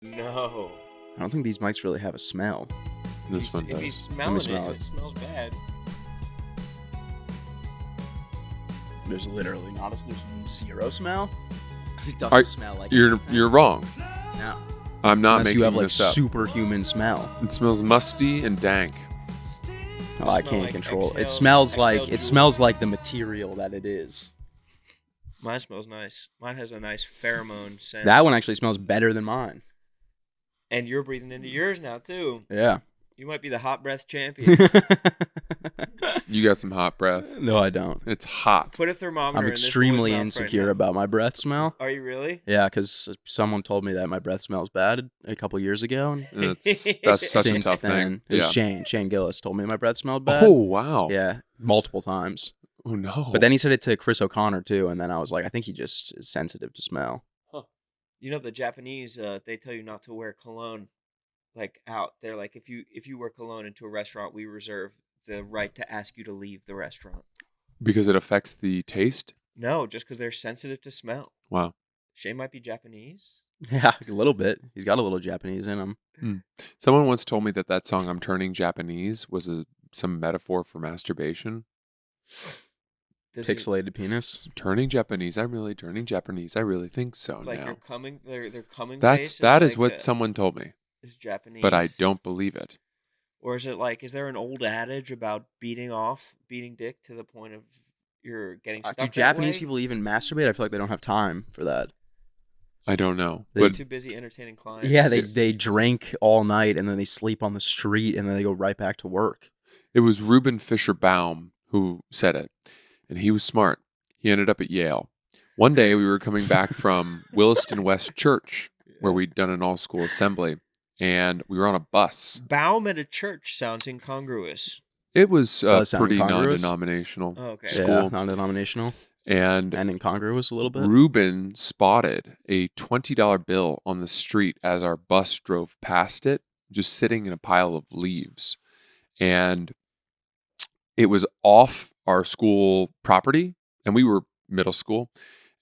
No. I don't think these mics really have a smell. This one If does. he's smelling smell it, it smells bad. There's literally not a... There's zero smell. It doesn't Are- smell like You're anything. wrong. No. I'm not Unless making you have like this up. superhuman smell. It smells musty and dank. Oh, I smell can't like control it. It exhaled smells jewel. like the material that it is. Mine smells nice. Mine has a nice pheromone scent. That one actually smells better than mine. And you're breathing into yours now, too. Yeah. You might be the hot breath champion. You got some hot breath. No, I don't. It's hot. Put a thermometer I'm in this boy's extremely mouth insecure right now. about my breath smell. Are you really? Yeah, because someone told me that my breath smells bad a couple years ago. And That's such a since tough then, thing. it was Yeah. Shane Gillis told me my breath smelled bad. Oh, wow. Yeah, multiple times. Oh, no. But then he said it to Chris O'Connor too, and then I was like, I think he just is sensitive to smell. You know, the Japanese, they tell you not to wear cologne, like, out. They're like, if you wear cologne into a restaurant, we reserve the right to ask you to leave the restaurant. Because it affects the taste? No, just because they're sensitive to smell. Wow. Shane might be Japanese. Yeah, a little bit. He's got a little Japanese in him. Someone once told me that song, I'm Turning Japanese, was some metaphor for masturbation. Does he- Pixelated penis. Turning Japanese. I'm really turning Japanese. I really think so like now. your coming, their coming. That is face what like someone told me, is Japanese. but I don't believe it. Or is it like, is there an old adage about beating dick to the point of you're getting stuck Do that Japanese way? people even masturbate? I feel like they don't have time for that. I don't know. They- They're But too busy entertaining clients. Yeah, they drink all night and then they sleep on the street and then they go right back to work. it was Reuben Fisher Baum who said it, and he was smart. He ended up at Yale. One day we were coming back from Williston West Church, where we'd done an all-school assembly, and we were on a bus. Baum at a church sounds incongruous. It was Does sound pretty incongruous. non-denominational Oh, okay. school. Yeah, non-denominational And and incongruous a little bit. Reuben spotted a $20 bill on the street as our bus drove past it, just sitting in a pile of leaves. And it was off our school property, and we were middle school.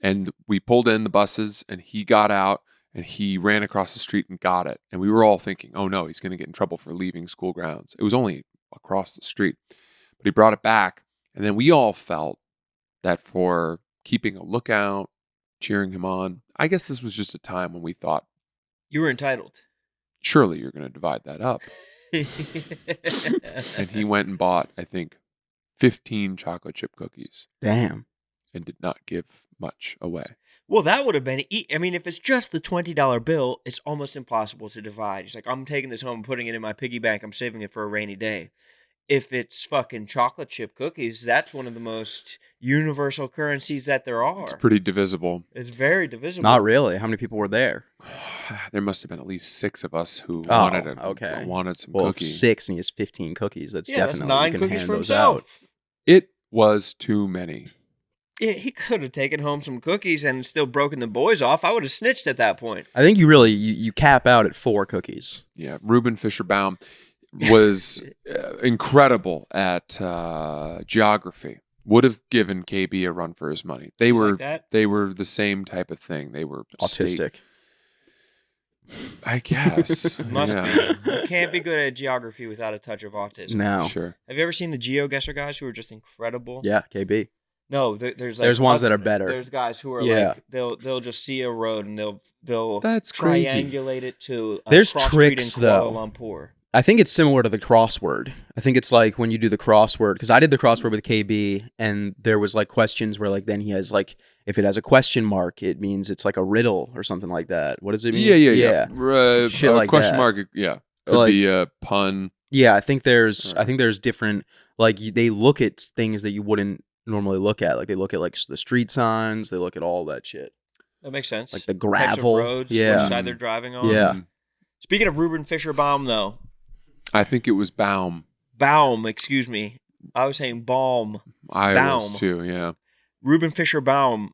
And we pulled in the buses, and he got out, and he ran across the street and got it. And we were all thinking, oh no, he's going to get in trouble for leaving school grounds. It was only across the street. But he brought it back, and then we all felt that for keeping a lookout, cheering him on, I guess this was just a time when we thought, You were entitled. surely you're going to divide that up. And he went and bought, I think, 15 chocolate chip cookies Damn. and did not give much away. Well, that would have been. I mean, if it's just the $20 bill, it's almost impossible to divide. He's like, I'm taking this home and putting it in my piggy bank. I'm saving it for a rainy day. If it's fucking chocolate chip cookies, that's one of the most universal currencies that there are. It's pretty divisible. It's very divisible. Not really. How many people were there? There must have been at least 6 of us who Oh, wanted some Well, if cookies. 6 and he has 15 cookies, that's Yeah, that's definitely 9 you can cookies hand for those out. himself. It was too many. Yeah, he could have taken home some cookies and still broken the boys off. I would have snitched at that point. I think you cap out at 4 cookies. Yeah, Reuben Fisher Baum was incredible at geography. Would have given KB a run for his money. They He's were like that? they were the same type of thing. They were Autistic. I guess. Must Yeah. be. You can't be good at geography without a touch of autism. No. Sure. Have you ever seen the GeoGuessr guys who are just incredible? Yeah, KB. No, there's like There's ones that are better. There's guys who are Yeah. like they'll just see a road and they'll That's crazy. triangulate it to a There's cross tricks, street in Kuala though. Lumpur. I think it's similar to the crossword. I think it's like when you do the crossword, because I did the crossword with KB, and there was like questions where like then he has like, if it has a question mark, it means it's like a riddle or something like that. What does it mean? Yeah. Shit like question that. mark. Yeah. Could Like- be a pun. Yeah, I think there's Alright. different, like they look at things that you wouldn't normally look at. Like they look at like the street signs, they look at all that shit. That makes sense. Like the Types of gravel. roads, Yeah. which side they're driving on. Yeah. Mm. Speaking of Reuben Fisher Baum, though, I think it was Baum. Baum, excuse me, I was saying Baum. I Baum. was too. Yeah. Reuben Fisher Baum.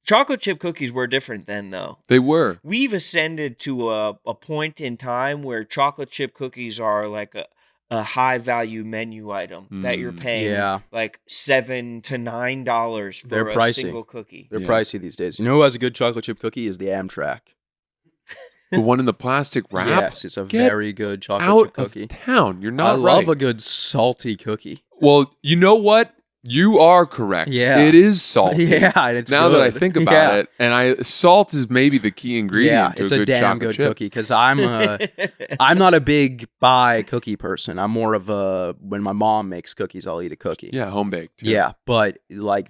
Chocolate chip cookies were different then, though. They were. We've ascended to a point in time where chocolate chip cookies are like a high value menu item that you're paying Yeah. like $7 to $9 for They're a pricey. single cookie. They're Yeah. pricey these days. You know who has a good chocolate chip cookie is the Amtrak. The one in the plastic wrap? Yes, it's a Get very good chocolate out chip cookie. of town. You're I not love right. a good salty cookie. Well, you know what? You are correct. Yeah. It is salty. Yeah, and it's now that I good. think about Yeah. it, and salt is maybe the key ingredient to it's a a good damn chocolate good chip. cookie because I'm not a big buy cookie person. I'm more of a when my mom makes cookies, I'll eat a cookie. Yeah, home baked. Yeah, but like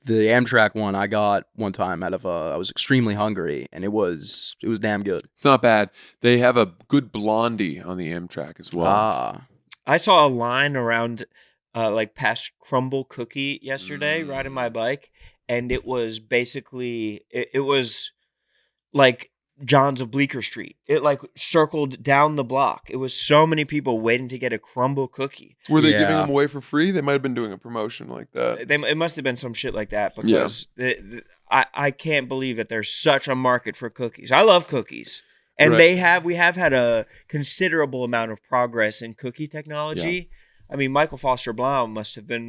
the Amtrak one I got one time out of I was extremely hungry and it was damn good. It's not bad. They have a good blondie on the Amtrak as well. Ah, I saw a line around like past Crumble Cookie yesterday riding my bike, and it was basically it was like John's of Bleecker Street. It like circled down the block. It was so many people waiting to get a Crumble Cookie. Were they giving Yeah. them away for free? They might have been doing a promotion like that. It must have been some shit like that because I can't believe that there's such a market for cookies. I love cookies. And Right. we have had a considerable amount of progress in cookie technology. I mean, Michael Foster Blum must have been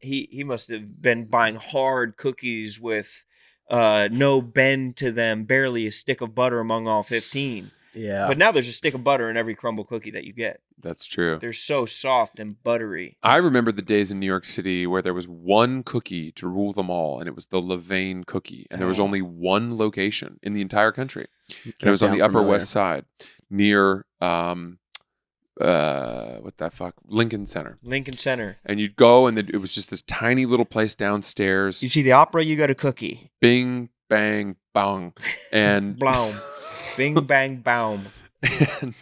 he must have been buying hard cookies with no bend to them, barely a stick of butter among all 15. yeah. But now there's a stick of butter in every Crumble cookie that you get. That's true. They're so soft and buttery. I remember the days in New York City where there was one cookie to rule them all, and it was the Levain cookie. And there was only one location in the entire country. And it was on the Upper West Side near, what the fuck? Lincoln Center. Lincoln Center. And you'd go, and it was just this tiny little place downstairs. You see the opera, you got a cookie. Bing, bang, bong. And Blown. Bing, bang, baum. and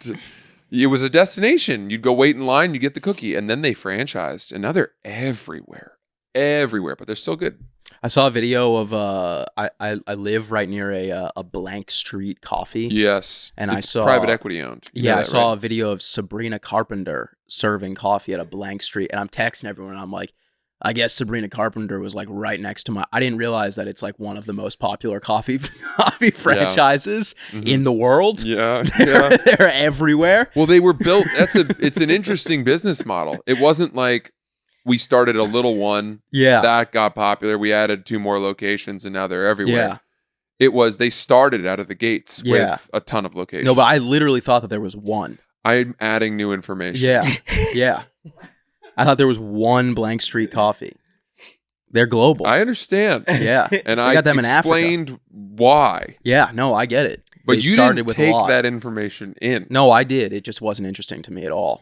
it was a destination. You'd go wait in line, you get the cookie, and then they franchised, and now they're everywhere, but they're still good. I saw a video of I live right near a blank street coffee. Yes, And it's I saw private equity owned. You know Yeah, I that, saw right? a video of Sabrina Carpenter serving coffee at a blank street, and I'm texting everyone. And I'm like, I guess Sabrina Carpenter was like right next to my. I didn't realize that it's like one of the most popular coffee franchises in the world. Yeah, They're everywhere. Well, they were built. It's an interesting business model. It wasn't like we started a little one. Yeah, That got popular. We added 2 more locations, and now they're everywhere. yeah. It was they started out of the gates with a ton of locations. No, but I literally thought that there was one. I'm adding new information. Yeah, yeah. I thought there was one blank street coffee. They're global. I understand. Yeah, And They I got them in Africa. explained why. yeah. No, I get it. But They you started didn't with a take lot. that information in. No, I did. It just wasn't interesting to me at all.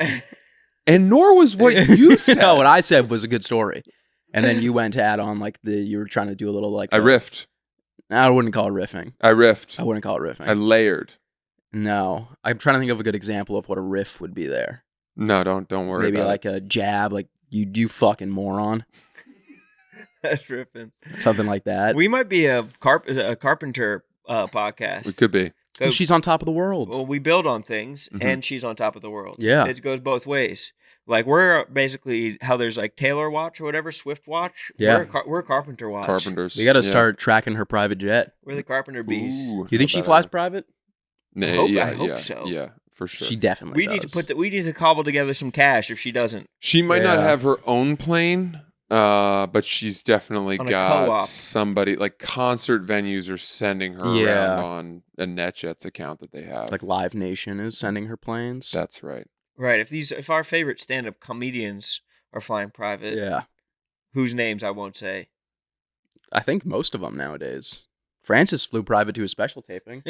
And nor was what you said. No, what I said was a good story. And then you went to add on like you were trying to do a little like I riffed. I wouldn't call it riffing. I riffed. I wouldn't call it riffing. I layered. No. I'm trying to think of a good example of what a riff would be there. No, don't worry Maybe about like a jab, like you fucking moron. That's ripping. Something like that. We might be a carpenter podcast. it. We could be. Well, she's on top of the world. Well, we build on things, Mhm. and she's on top of the world. Yeah. It goes both ways. Like, we're basically how there's like Taylor Watch or whatever, Swift Watch. Yeah. We're Carpenter Watch. Carpenters. We got to Yeah. start tracking her private jet. We're the Carpenter Bees. Ooh, Do you think how she about flies that? private? I hope so. Yeah, for sure. She definitely We does. we need to cobble together some cash if she doesn't. She might not Yeah. have her own plane, but she's definitely On a got co-op. somebody like concert venues are sending her Yeah. around on a NetJets account that they have. Like Live Nation is sending her planes. That's right. Right. If our favorite stand-up comedians are flying private, Yeah. whose names I won't say. I think most of them nowadays. Francis flew private to a special taping.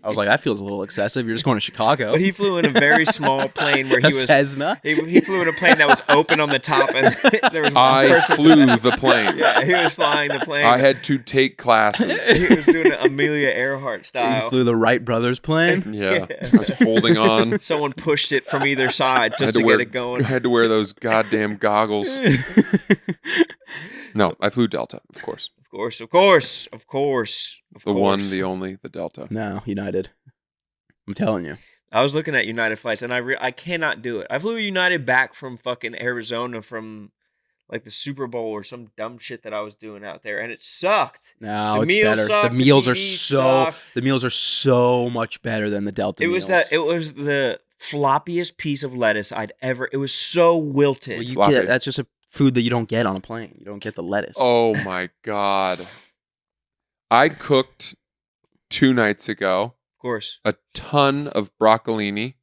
I was like, that feels a little excessive. You're just going to Chicago. But he flew in a very small plane where he a was. Cessna. He flew in a plane that was open on the top, and there was one I person. flew the plane. Yeah, he was flying the plane. I had to take classes. He was doing it Amelia Earhart He style. flew the Wright brothers plane. Yeah, I was holding on. Someone pushed it from either side just had to wear, get it going. I had to wear those goddamn goggles. No, I flew Delta, of course. Of course. The one, the only, the Delta. No, United. I'm telling you. I was looking at United flights, and I cannot do it. I flew United back from fucking Arizona from like the Super Bowl or some dumb shit that I was doing out there, and it sucked. No, The it's meals better. sucked, The meals the are TV so sucked. the meals are so much better than the Delta It meals. was the floppiest piece of lettuce I'd ever. It was so wilted. Well, you Floppy. get that's just a food that you don't get on a plane. You don't get the lettuce. Oh my God. I cooked 2 nights ago. Of course. a ton of broccolini,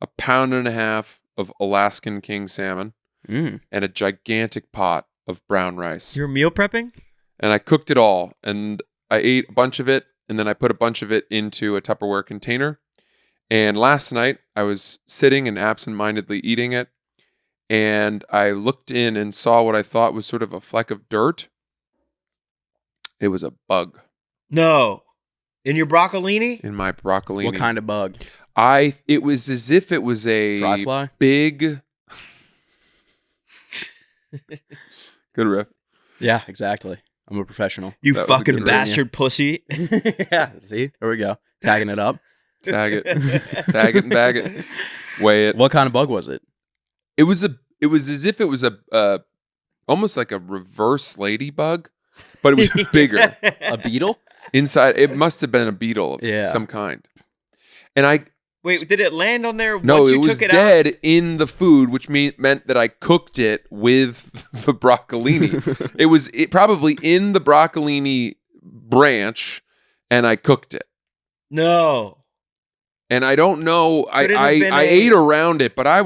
1.5 pounds of Alaskan king salmon, Mm. and a gigantic pot of brown rice. You're meal prepping? And I cooked it all, and I ate a bunch of it, and then I put a bunch of it into a Tupperware container. And last night, I was sitting and absentmindedly eating it, and I looked in and saw what I thought was sort of a fleck of dirt. It was a bug No. In your broccolini? in my broccolini. What kind of bug? It was as if it was a Dry fly? big. Good riff. Yeah, exactly. I'm a professional. You That was a fucking good bastard pussy. Yeah, see? There we go. Tagging it up. Tag it, tag it, and bag it. Weigh it. What kind of bug was it? It was as if it was a almost like a reverse ladybug, but it was bigger. A beetle? Inside, it must have been a beetle of Yeah. some kind. And Wait, did it land on there no, once you it was took it dead out? in the food, which meant that I cooked it with the broccolini. It was probably in the broccolini branch, and I cooked it. No. And I don't know. Could it have been I a- ate around it, but I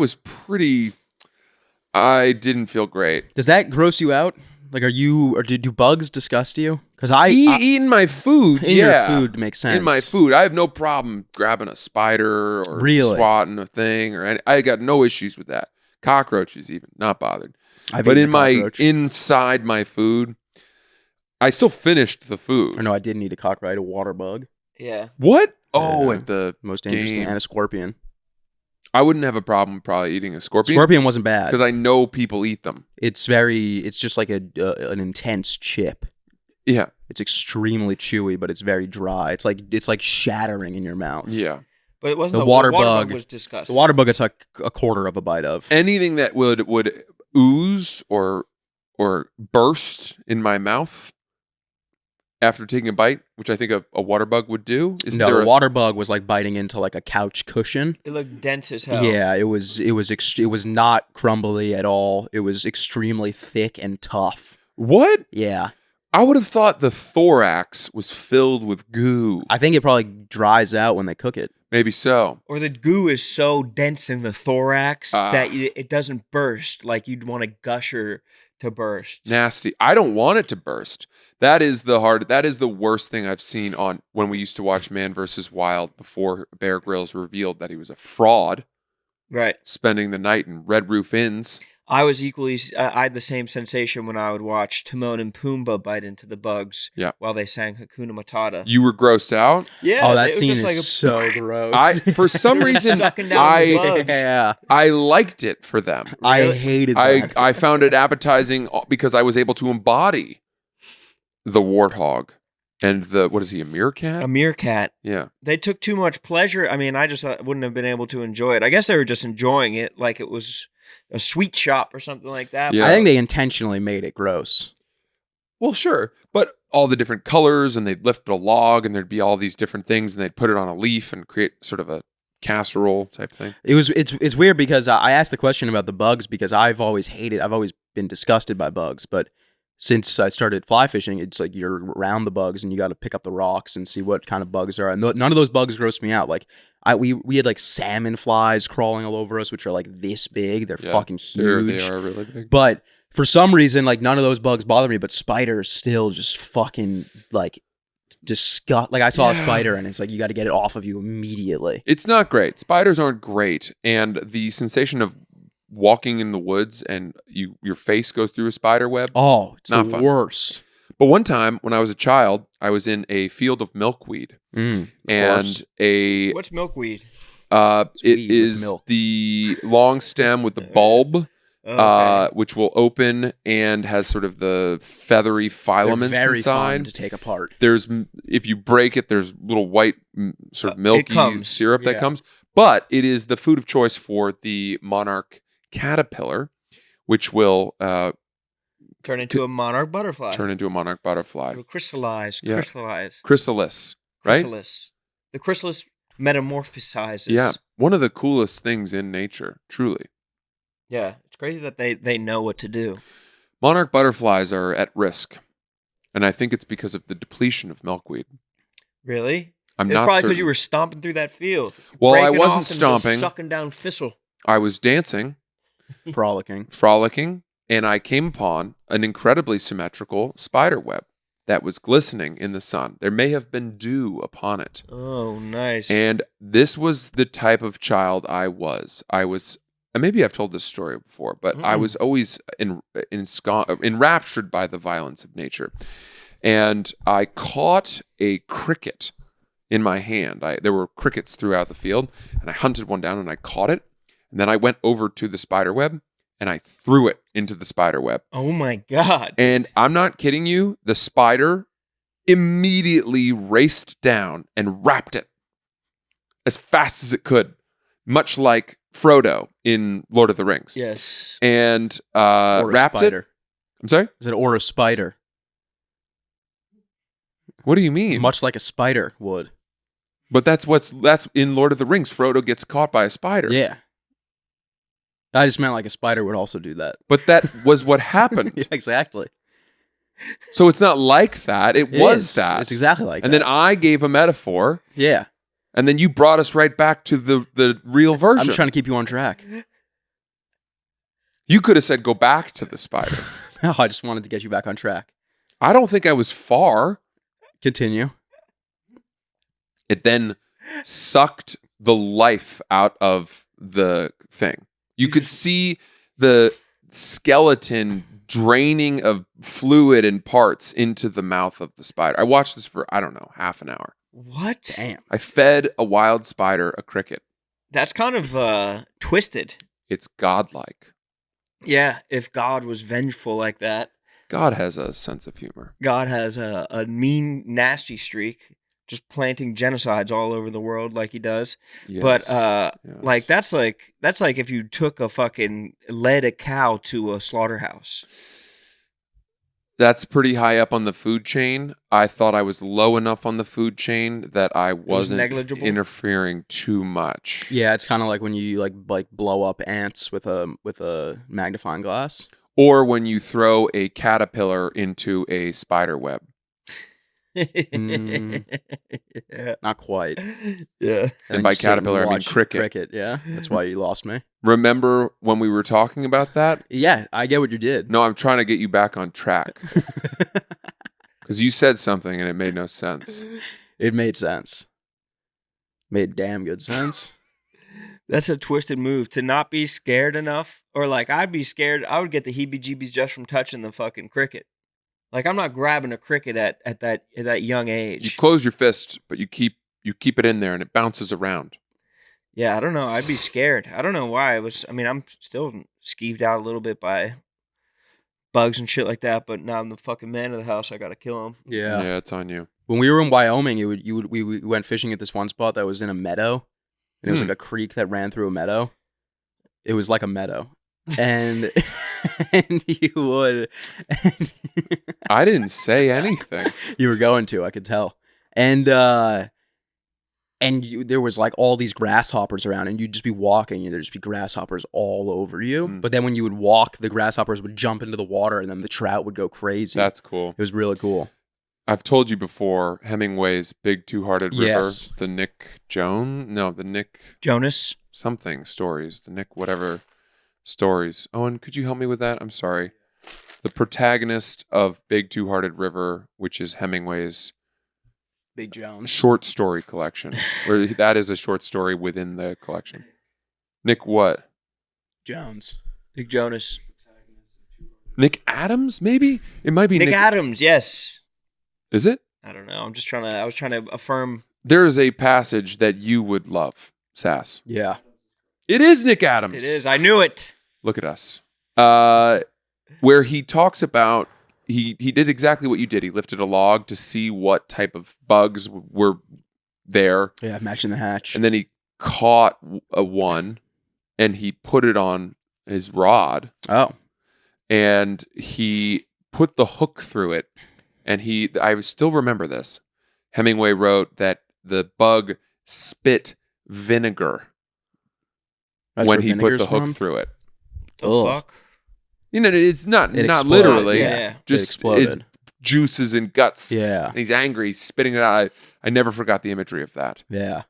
didn't feel great. Does that gross you out? Like, do bugs disgust you? Because Eating my food, in yeah. your food makes sense. In my food, I have no problem grabbing a spider or Really? swatting a thing, I got no issues with that. Cockroaches, even not bothered. I've But eaten a cockroach. inside my food, I still finished the food. Or no, I didn't eat a cockroach. I ate a water bug. Yeah. What? Oh, Yeah. at the Most dangerous thing. game. And a scorpion. I wouldn't have a problem probably eating a scorpion Scorpion wasn't bad. because I know people eat them. It's just like an intense chip. Yeah, It's extremely chewy, but it's very dry. It's like shattering in your mouth. yeah. But it wasn't The the water water bug. bug was disgusting. The water bug is like a quarter of a bite of. Anything that would ooze or burst in my mouth after taking a bite, which I think a water bug would do. Is No, there the a- water bug was like biting into like a couch cushion. It looked dense as hell. Yeah, it was not crumbly at all. It was extremely thick and tough. What? Yeah. I would have thought the thorax was filled with goo. I think it probably dries out when they cook it. Maybe so. Or the goo is so dense in the thorax Ah. that it doesn't burst like you'd want a gusher to burst. Nasty. I don't want it to burst. That is the worst thing I've seen on when we used to watch Man vs. Wild before Bear Grylls revealed that he was a fraud, Right. spending the night in Red Roof Inns. I was equally. I had the same sensation when I would watch Timon and Pumbaa bite into the bugs. Yeah. While they sang Hakuna Matata. You were grossed out? Yeah. Oh, it that was scene just is like so gross. For some reason, Sucking down the bugs. yeah, I liked it for them. I Really? hated that. I found it appetizing because I was able to embody the warthog and what is he, a meerkat? a meerkat. Yeah. They took too much pleasure. I mean, I just wouldn't have been able to enjoy it. I guess they were just enjoying it like it was a sweet shop or something like that. Yeah. I think they intentionally made it gross. Well, sure. But all the different colors, and they'd lift a log, and there'd be all these different things, and they'd put it on a leaf and create sort of a casserole type thing. It's weird because I asked the question about the bugs because I've always been disgusted by bugs, but since I started fly fishing, it's like you're around the bugs and you got to pick up the rocks and see what kind of bugs there are. And none of those bugs gross me out. Like we had like salmon flies crawling all over us, which are like this big. They're Yeah, fucking huge. They are really big. But for some reason, like none of those bugs bother me, but spiders still just fucking like disgust. Like I saw a Yeah. spider and it's like you got to get it off of you immediately. It's not great. Spiders aren't great. And the sensation of walking in the woods and your face goes through a spider web. Oh, it's Not the fun. worst. But one time when I was a child, I was in a field of milkweed. Of And course. What's milkweed? it weed with is milk. the long stem with the bulb, Okay. which will open and has sort of the feathery They're filaments very fun inside. to take apart. If you break it, there's little white sort of It milky comes, syrup that yeah. comes. But it is the food of choice for the monarch caterpillar, which will Turn into a monarch butterfly. turn into a monarch butterfly. It'll crystallize. Yeah. Crystallize. Chrysalis, right? Chrysalis. The chrysalis metamorphosizes. Yeah, one of the coolest things in nature, truly. Yeah. It's crazy that they know what to do. Monarch butterflies are at risk, and I think it's because of the depletion of milkweed. Really? I'm It's not probably certain. because you were stomping through that field. Well, I breaking wasn't off and just stomping. sucking down thistle. I was dancing, frolicking, and I came upon an incredibly symmetrical spider web that was glistening in the sun. There may have been dew upon it. Oh, nice. And this was the type of child I was. And maybe I've told this story before, but I was always enraptured by the violence of nature. And I caught a cricket in my hand. There were crickets throughout the field, and I hunted one down and I caught it. And then I went over to the spider web and I threw it into the spider web. Oh my God. And I'm not kidding you, the spider immediately raced down and wrapped it as fast as it could, much like Frodo in Lord of the Rings. Yes. And Or a wrapped spider. it. I'm sorry? Is it or a spider? What do you mean? Much like a spider would. But that's in Lord of the Rings. Frodo gets caught by a spider. Yeah. I just meant like a spider would also do that. But that was what happened. Yeah, exactly. So it's not like that. It was that. It's exactly like and that. then I gave a metaphor. Yeah. And then you brought us right back to the real version. I'm trying to keep you on track. You could have said go back to the spider. No, I just wanted to get you back on track. I don't think I was far. Continue. It then sucked the life out of the thing. You could see the skeleton draining of fluid and parts into the mouth of the spider. I watched this for, I don't know, half an hour. What? Damn. I fed a wild spider a cricket. That's kind of twisted. It's godlike. Yeah, if God was vengeful like that. God has a sense of humor. God has a mean, nasty streak, just planting genocides all over the world like he does. Yes. But Yes. that's like if you took led a cow to a slaughterhouse. That's pretty high up on the food chain. I thought I was low enough on the food chain that I wasn't negligible? interfering too much. Yeah, it's kind of like when you like blow up ants with a magnifying glass. Or when you throw a caterpillar into a spider web. Yeah. Not quite. Yeah. And by caterpillar, I mean cricket. Cricket, yeah. That's why you lost me. Remember when we were talking about that? Yeah, I get what you did. No, I'm trying to get you back on track. Because you said something and it made no sense. It made sense. Made damn good sense. That's a twisted move to not be scared enough. Or like I'd be scared. I would get the heebie-jeebies just from touching the fucking cricket. Like I'm not grabbing a cricket at that young age. You close your fist, but you keep it in there and it bounces around. Yeah, I don't know. I'd be scared. I don't know why. I'm still skeeved out a little bit by bugs and shit like that, but now I'm the fucking man of the house. I gotta kill them. Yeah. It's on you. When we were in Wyoming, we went fishing at this one spot that was in a meadow. And it was like a creek that ran through a meadow. It was like a meadow. And and you would I didn't say anything. You were going to, I could tell. And there was like all these grasshoppers around, and you'd just be walking, and there'd just be grasshoppers all over you. But then when you would walk, the grasshoppers would jump into the water, and then the trout would go crazy. That's cool. It was really cool. I've told you before, Hemingway's Big Two-Hearted River, Yes. the Nick Jonas. something stories, the Nick whatever stories. Owen, could you help me with that? I'm sorry. The protagonist of Big Two-Hearted River, which is Hemingway's Big Jones. short story collection, where that is a short story within the collection. Nick what? Jones. Nick Jonas. Nick Adams, maybe? It might be Nick Adams, yes. Is it? I don't know. I was trying to affirm. There is a passage that you would love, Sass. Yeah. It is Nick Adams. It is. I knew it. Look at us. Where he talks about, he did exactly what you did. He lifted a log to see what type of bugs were there. Yeah, matching the hatch. And then he caught a one and he put it on his rod. Oh. And he put the hook through it. And I still remember this. Hemingway wrote that the bug spit vinegar when he put the hook through it. The fuck? You know, it's not It exploded. literally. Yeah. Just it exploded. juices and guts. Yeah. And he's angry. He's spitting it out. I never forgot the imagery of that. Yeah.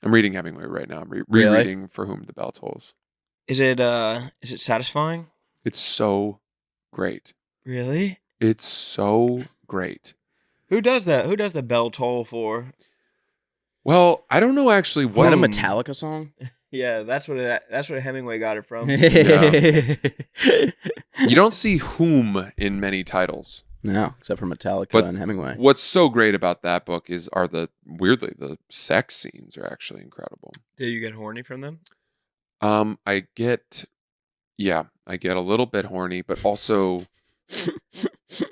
I'm reading Hemingway right now. I'm Really? rereading For Whom the Bell Tolls. Is it satisfying? It's so great. Really? It's so great. Who does that? Who does the bell toll for? Well, I don't know actually Is what. that a Metallica song? Yeah, that's what Hemingway got it from. You don't see whom in many titles. No, except for Metallica But and Hemingway. What's so great about that book are the sex scenes are actually incredible. Do you get horny from them? I get a little bit horny, but also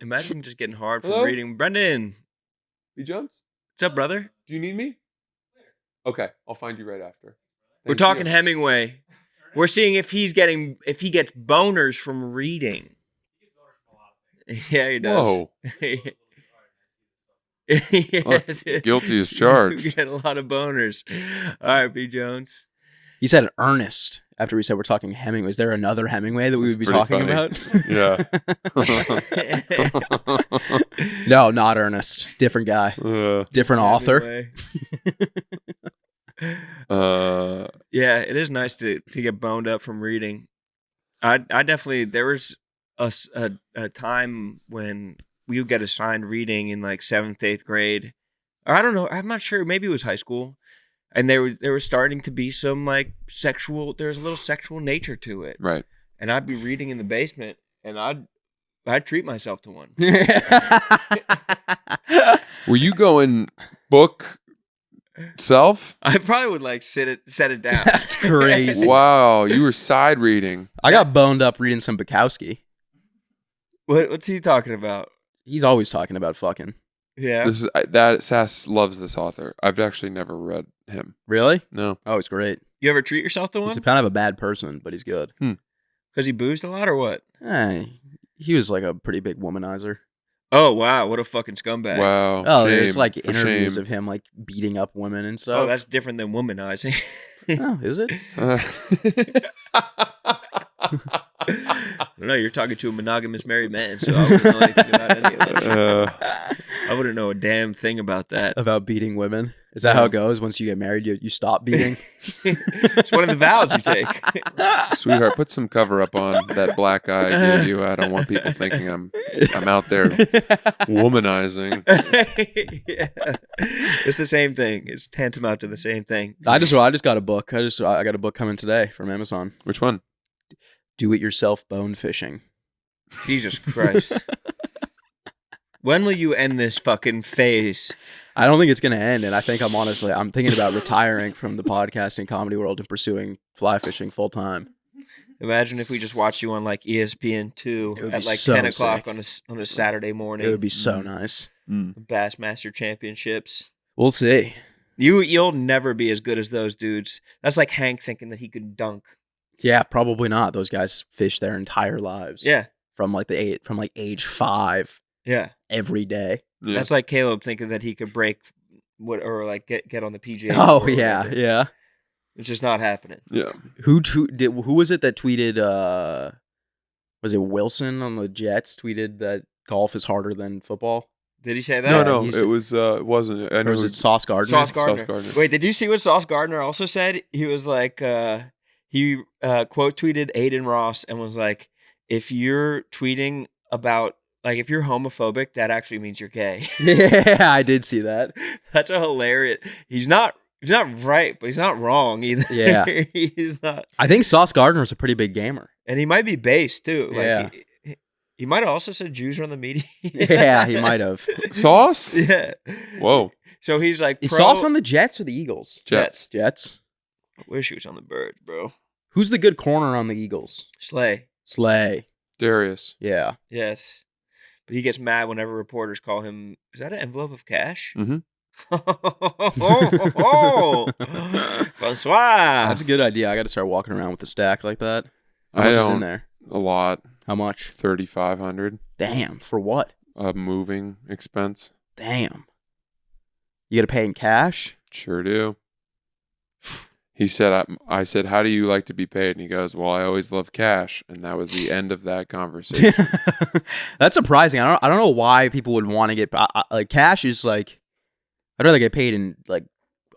Imagine just getting hard from Hello? reading. Brendan, B. Jones, what's up, brother? do you need me? Okay, I'll find you right after. We're Thank talking you. Hemingway. We're seeing if he gets boners from reading. Yeah, he does. Whoa, Yes. guilty as charged. You get a lot of boners. All right, B. Jones. He said Ernest after we said we're talking Hemingway. Is there another Hemingway that we would be That's talking pretty about? No, not Ernest. Different guy. Different author. Hemingway. Yeah, it is nice to get boned up from reading. I definitely, there was a time when we would get assigned reading in like 7th, 8th grade. Or I don't know, I'm not sure, maybe it was high school. And there was starting to be some like there's a little sexual nature to it. Right. And I'd be reading in the basement and I'd treat myself to one. Were you going book self? I probably would like set it down. That's crazy. Wow, you were side reading. I got boned up reading some Bukowski. What's he talking about? He's always talking about fucking. Yeah. Sass loves this author. I've actually never read him. Really? No. Oh, he's great. You ever treat yourself to one? He's kind of a bad person, but he's good. Because he boozed a lot or what? He was like a pretty big womanizer. Oh, wow. What a fucking scumbag. Wow. Oh, shame, there's like for interviews shame. of him like beating up women and stuff. Oh, that's different than womanizing. Oh, is it? No, you're talking to a monogamous married man, so I wouldn't know anything about any of that. I wouldn't know a damn thing about that. About beating women? Is that how it goes? Once you get married, you stop beating? It's one of the vows you take. Sweetheart, put some cover up on that black eye I gave you. I don't want people thinking I'm out there womanizing. Yeah. It's the same thing. It's tantamount to the same thing. I just got a book. I got a book coming today from Amazon. Which one? Do it yourself bone fishing. Jesus Christ. When will you end this fucking phase? I don't think it's going to end. And I think I'm thinking about retiring from the podcasting comedy world and pursuing fly fishing full time. Imagine if we just watched you on like ESPN2 It would at be like so 10 o'clock sick. on a Saturday morning. It would be so nice. Bassmaster Championships. We'll see. You'll never be as good as those dudes. That's like Hank thinking that he could dunk. Yeah, probably not. Those guys fish their entire lives. Yeah. From age 5 Yeah. every day. Yeah. That's like Caleb thinking that he could break or like get on the PGA. Oh Tour or yeah, whatever. yeah. It's just not happening. Yeah. Who was it that tweeted was it Wilson on the Jets tweeted that golf is harder than football? Did he say that? No, he's- it was it wasn't. I Or know was it Sauce Gardner? Sauce Gardner. Sauce Gardner. Wait, did you see what Sauce Gardner also said? He was like, he quote tweeted Aiden Ross and was like, if you're tweeting about, like, if you're homophobic, that actually means you're gay. Yeah, I did see that. That's a hilarious. He's not right, but he's not wrong either. Yeah. He's not. I think Sauce Gardner is a pretty big gamer. And he might be based too. Like, Yeah. He might have also said Jews run the media. Yeah, he might have. Sauce? Yeah. Whoa. So he's like, Is Sauce on the Jets or the Eagles? Jets. Jets. I wish he was on the Birds, bro. Who's the good corner on the Eagles? Slay. Slay. Darius. Yeah. Yes. But he gets mad whenever reporters call him, is that an envelope of cash? Mm-hmm. Francois. That's a good idea. I got to start walking around with a stack like that. How I much is don't- in there? A lot. How much? 3,500. Damn. For what? A moving expense. Damn. You got to pay in cash? Sure do. He said, I said, how do you like to be paid? And he goes, well, I always love cash. And that was the end of that conversation. That's surprising. I don't know why people would want to get like cash is like I'd rather get paid in like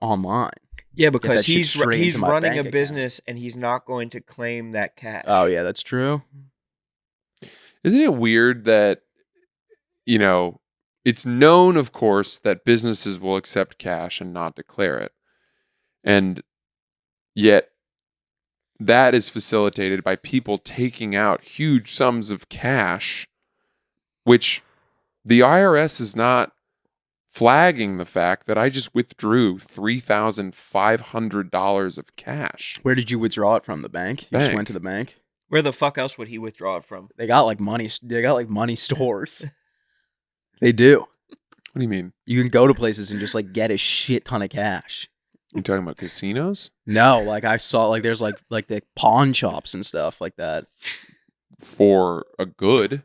online. Yeah, because that shit he's straight he's into my running bank a account. business and he's not going to claim that cash. Oh yeah, that's true. Isn't it weird that, you know, it's known, of course, that businesses will accept cash and not declare it. And yet that is facilitated by people taking out huge sums of cash, which the IRS is not flagging the fact that I just withdrew $3,500 of cash. Where did you withdraw it from? The bank? You just Bank. went to the bank? Where the fuck else would he withdraw it from? They got like money. They got like money stores. They do. What do you mean? You can go to places and just like get a shit ton of cash. You talking about casinos? No, like I saw like there's like the pawn shops and stuff like that. For a good.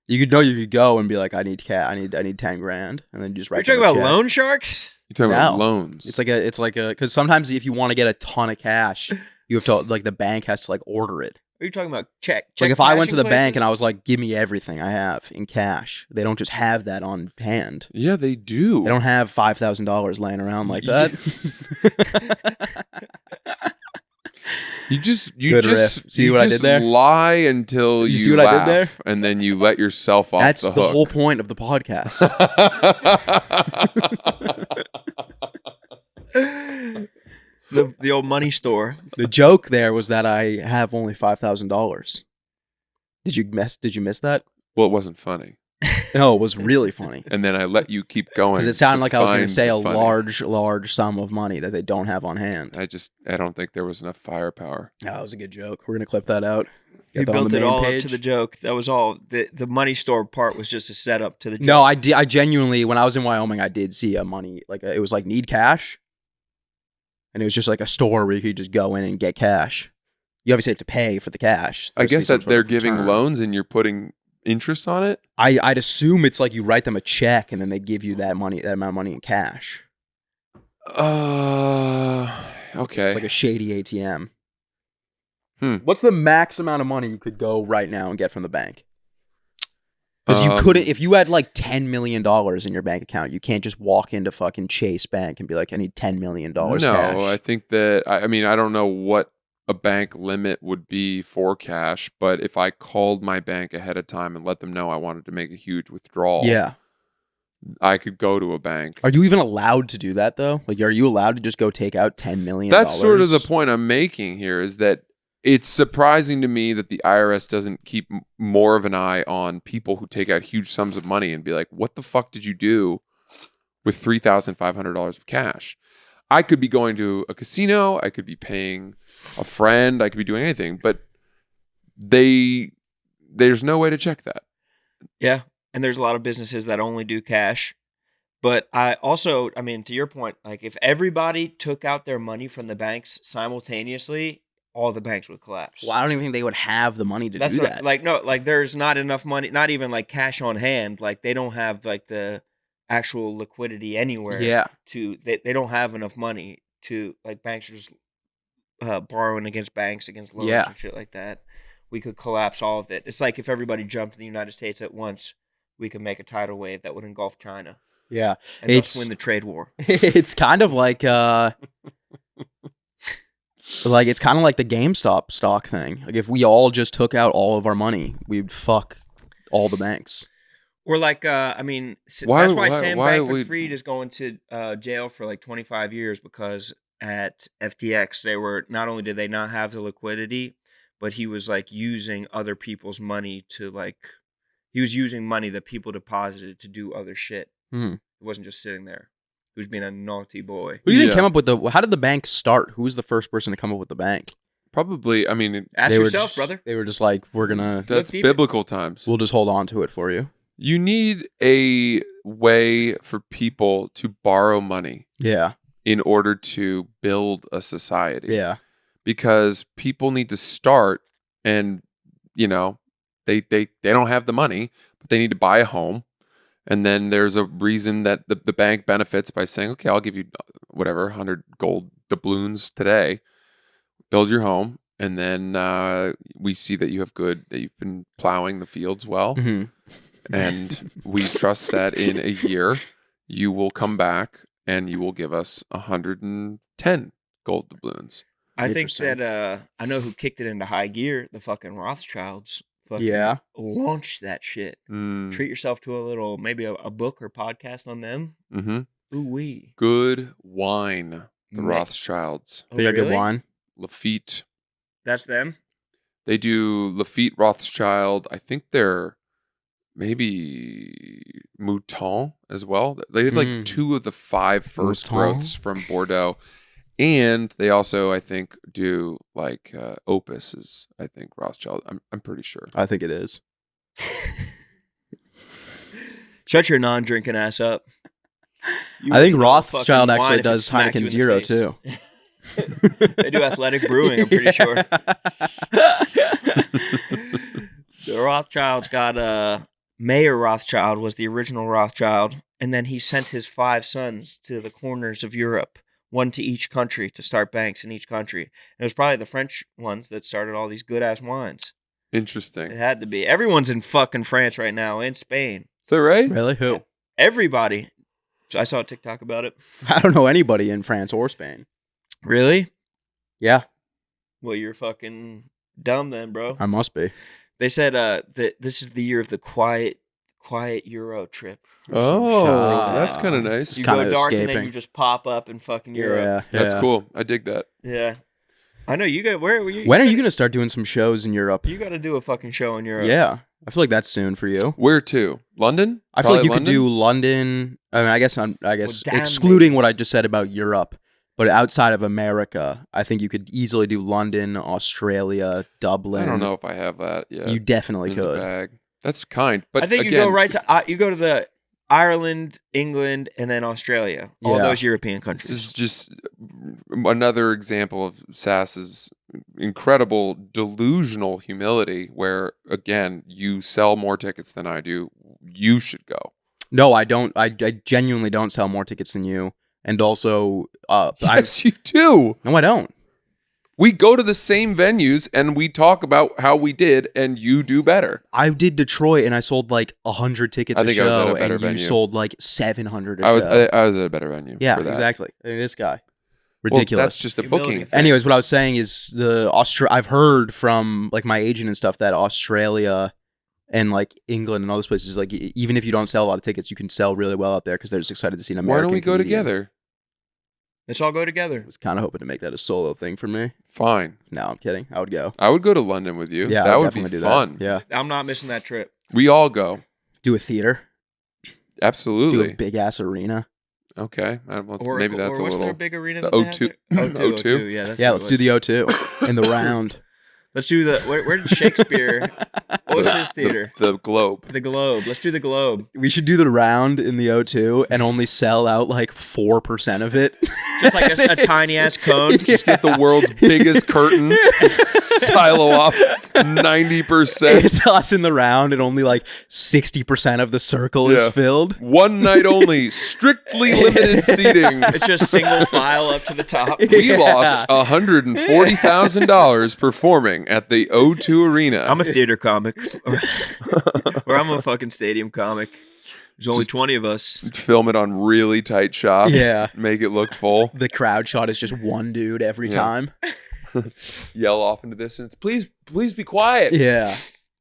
You could go and be like, I need 10 grand, and then you just Are you write. talking them a about check. loan sharks? You're talking No. about loans. It's like a because sometimes if you want to get a ton of cash, you have to like the bank has to like order it. Are you talking about check Like if I went to the cashing bank and I places? was like, give me everything I have in cash, they don't just have that on hand. Yeah, they do. They don't have $5,000 laying around like that. You just Good riff. See you what I just did there? lie until You you see what I did there? laugh, and then you let yourself off That's the the hook. whole point of the podcast. the old money store. The joke there was that I have only $5,000. Did you miss that? Well, it wasn't funny, No, it was really funny. and then I let you keep going Because it sounded like I was going to find say the a funny. large sum of money that they don't have on hand. I don't think there was enough firepower. That was a good joke. We're going to clip that out. He Get that on built the it main all page. up to the joke. That was all. The money store part was just a setup to the joke. No, I genuinely, when I was in Wyoming, I did see a money, it was like need cash. And it was just like a store where you could just go in and get cash. You obviously have to pay for the cash. I There's guess some that sort they're of giving return. loans and you're putting interest on it. I'd assume it's like you write them a check and then they give you that amount of money in cash. Okay. It's like a shady ATM. Hmm. What's the max amount of money you could go right now and get from the bank? Because you couldn't, if you had like $10 million in your bank account, you can't just walk into fucking Chase Bank and be like, I need $10 million cash. No, I think that I mean I don't know what a bank limit would be for cash, but if I called my bank ahead of time and let them know I wanted to make a huge withdrawal, Yeah. I could go to a bank. Are you even allowed to do that though? Like, are you allowed to just go take out $10 million? That's sort of the point I'm making here is that it's surprising to me that the IRS doesn't keep more of an eye on people who take out huge sums of money and be like, what the fuck did you do with $3,500 of cash? I could be going to a casino. I could be paying a friend. I could be doing anything, but there's no way to check that. Yeah, and there's a lot of businesses that only do cash. But I mean, to your point, like if everybody took out their money from the banks simultaneously, all the banks would collapse. Well, I don't even think they would have the money to That's do what, that. like no, like there's not enough money, not even like cash on hand. Like they don't have like the actual liquidity anywhere. Yeah. They don't have enough money to like banks are just borrowing against banks against loans Yeah. and shit like that. We could collapse all of it. It's like if everybody jumped in the United States at once, we could make a tidal wave that would engulf China Yeah. and thus win the trade war. It's kind of like it's kind of like the GameStop stock thing. Like if we all just took out all of our money, we'd fuck all the banks. Or like, I mean, Why- that's why why- Sam why Bankman-Fried is going to jail for like 25 years because at FTX they were not only did they not have the liquidity, but he was like using other people's money to like he was using money that people deposited to do other shit. Hmm. It wasn't just sitting there. He was being a naughty boy. Who do you think Yeah. came up with how did the bank start? Who was the first person to come up with the bank? Probably, I mean, Ask They were yourself, just- brother. They were just like, that's deeper. biblical times. we'll just hold on to it for you. You need a way for people to borrow money Yeah. in order to build a society. Yeah. Because people need to start and, they don't have the money, but they need to buy a home. And then there's a reason that the bank benefits by saying, okay, I'll give you whatever, 100 gold doubloons today. build your home, and then we see that you've been plowing the fields well, and we trust that in a year you will come back and you will give us 110 gold doubloons. I think that I know who kicked it into high gear. The fucking Rothschilds. Yeah. Launched that shit. Treat yourself to a little, maybe a book or podcast on them. Ooh-wee. Good wine. The Rothschilds. They got good wine. Lafitte. That's them? They do Lafitte, Rothschild. I think they're maybe Mouton as well. They have like 2 of the 5 first growths from Bordeaux. And they also, I think, do like Opus is, I think, Rothschild. I'm pretty sure. I think it is. Shut your non-drinking ass up. I think Rothschild actually does Heineken Zero too. They do Athletic Brewing, I'm pretty sure. The Rothschilds got Mayor Rothschild was the original Rothschild, and then he sent his 5 sons to the corners of Europe, one to each country, to start banks in each country. And it was probably the French ones that started all these good-ass wines. Interesting. It had to be. Everyone's in fucking France right now, and Spain. Is that right? Really? Who? Everybody. I saw a TikTok about it. I don't know anybody in France or Spain. Really? Yeah. Well, you're fucking dumb then, bro. I must be. They said that this is the year of the quiet Euro trip. Oh, that's kind of nice. You Kinda go dark and escaping. then you just pop up in fucking Europe. Yeah. That's cool. I dig that. Yeah. I know you got where you. When are you going to start doing some shows in Europe? You got to do a fucking show in Europe. Yeah. I feel like that's soon for you. Where to? London? I feel like you Probably could do London. I mean, I guess Well, damn, excluding what I just said about Europe, but outside of America, I think you could easily do London, Australia, Dublin. I don't know if I have that yet. You definitely in the could. bag. That's kind. But I think again, you go right to you go to the Ireland, England, and then Australia. All Yeah. those European countries. This is just another example of Sass's incredible delusional humility where, again, you sell more tickets than I do. You should go. No, I don't. I genuinely don't sell more tickets than you. And also, Yes, you do. No, I don't. We go to the same venues and we talk about how we did, and you do better. I did Detroit and I sold like 100 tickets I a think I was at show, a better and you venue. sold like 700 a show. I was at a better venue. Yeah, for that. exactly. I mean, this guy, Well, ridiculous. that's just a Humility. booking thing. Anyways, what I was saying is I've heard from like my agent and stuff that Australia and like England and all those places, like even if you don't sell a lot of tickets, you can sell really well out there because they're just excited to see an American. Why don't we go comedian. together? Let's all go together. I was kind of hoping to make that a solo thing for me. Fine. No, I'm kidding. I would go. I would go to London with you. Yeah, that I would definitely be do fun. That. Yeah, I'm not missing that trip. We all go. do a theater, do Absolutely. a big ass arena. Okay. Maybe that's or a what's little. their big arena? the that they have O2. there? O2. Yeah, that's Yeah, what let's it do was. the O2 in the round. Let's do the. Where did Shakespeare? What was his theater? The Globe. The Globe. Let's do the Globe. We should do the round in the O2 and only sell out like 4% of it. Just like a tiny ass cone. Just get the world's biggest curtain. Just silo off 90%. It's us in the round, and only like 60% of the circle Yeah. is filled. One night only. Strictly limited seating. It's just single file up to the top. We lost $140,000 performing at the O2 Arena. I'm a theater comic. Or I'm a fucking stadium comic. There's only 20 of us. Film it on really tight shots. Yeah. Make it look full. The crowd shot is just one dude every Yeah. time. Yell off into the distance. Please be quiet. Yeah.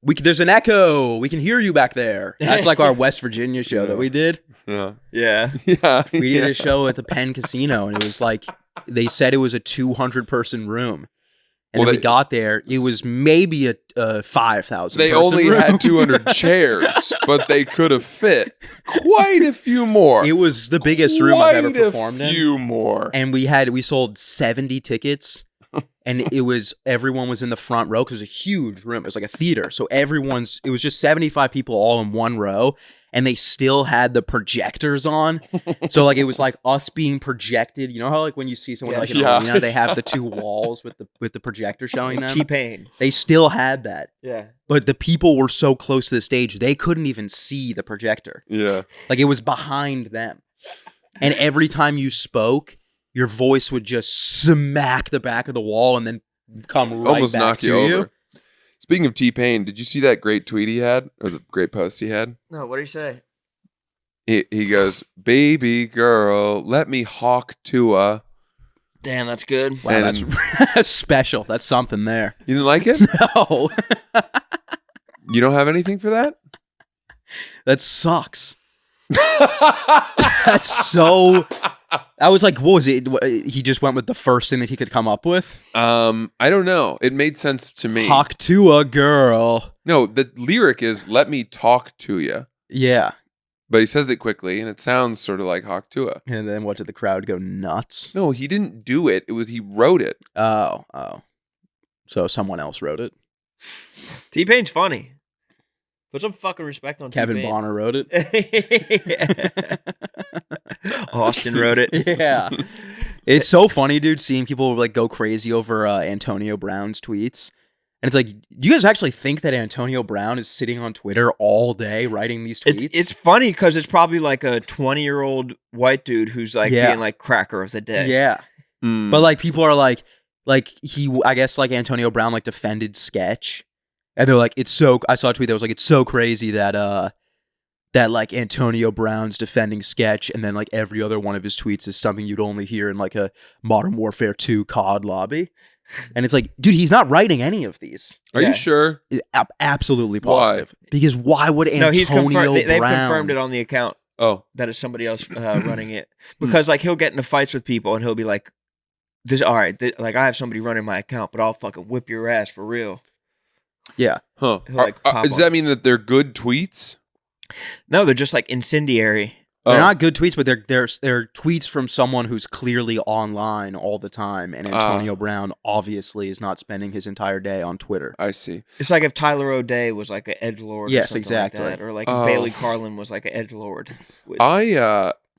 There's an echo. We can hear you back there. That's like our West Virginia show that we did. Yeah. Yeah. Yeah. We did a show at the Penn Casino, and it was like, they said it was a 200-person room. And Well, then we got there, it was maybe a 5,000 They person only room. had 200 chairs, but they could have fit quite a few more. It was the biggest room I've ever Quite performed a in. few more. And we sold 70 tickets, and everyone was in the front row because it was a huge room. It was like a theater. So it was just 75 people all in one row, and they still had the projectors on. So like it was like us being projected. You know how like when you see someone like in Yeah. an arena, they have the two walls with the projector showing them? T-Pain. They still had that. Yeah. But the people were so close to the stage, they couldn't even see the projector. Yeah. Like it was behind them. And every time you spoke, your voice would just smack the back of the wall and then come right Almost back knock to you you. over. Speaking of T-Pain, did you see that great tweet he had, or the great post he had? No, what do you say? He goes, "Baby girl, let me hawk Tua." Damn, that's good. Wow, And- that's that's special. That's something there. You didn't like it? No, You don't have anything for that? that sucks. That's so. I was like, what was it? He just went with the first thing that he could come up with. I don't know. It made sense to me. Hawk to a girl. No, the lyric is "Let me talk to you," Yeah. but he says it quickly, and it sounds sort of like Hawk Tua. And then what did the crowd go nuts? No, he didn't do it. It was he wrote it. Oh. So someone else wrote it. T-Pain's funny. Put some fucking respect on Kevin T-Pain. Bonner wrote it. Austin wrote it. Yeah. It's so funny, dude, seeing people like go crazy over Antonio Brown's tweets. And it's like, do you guys actually think that Antonio Brown is sitting on Twitter all day writing these tweets? It's funny because it's probably like a 20-year-old white dude who's like being like cracker of the day. Yeah. Mm. But like people are like I guess like Antonio Brown like defended Sketch. And they're like, I saw a tweet that was like, it's so crazy that like Antonio Brown's defending Sketch, and then like every other one of his tweets is something you'd only hear in like a Modern Warfare 2 COD lobby. And it's like, dude, he's not writing any of these. Are you sure? Absolutely positive. Why? Because why would Antonio No, he's confirmed. They've Brown... confirmed it on the account Oh, that it's somebody else running it. Because like he'll get into fights with people and he'll be like, "This all right? Like I have somebody running my account, but I'll fucking whip your ass for real." Yeah. huh? He'll, like, pop Does up. that mean that they're good tweets? No, they're just like incendiary. They're Oh. not good tweets, but they're tweets from someone who's clearly online all the time. And Antonio Brown obviously is not spending his entire day on Twitter. I see. It's like if Tyler O'Day was like an edgelord. Yes, or something exactly. Like that, or like Oh. Bailey Carlin was like an edgelord.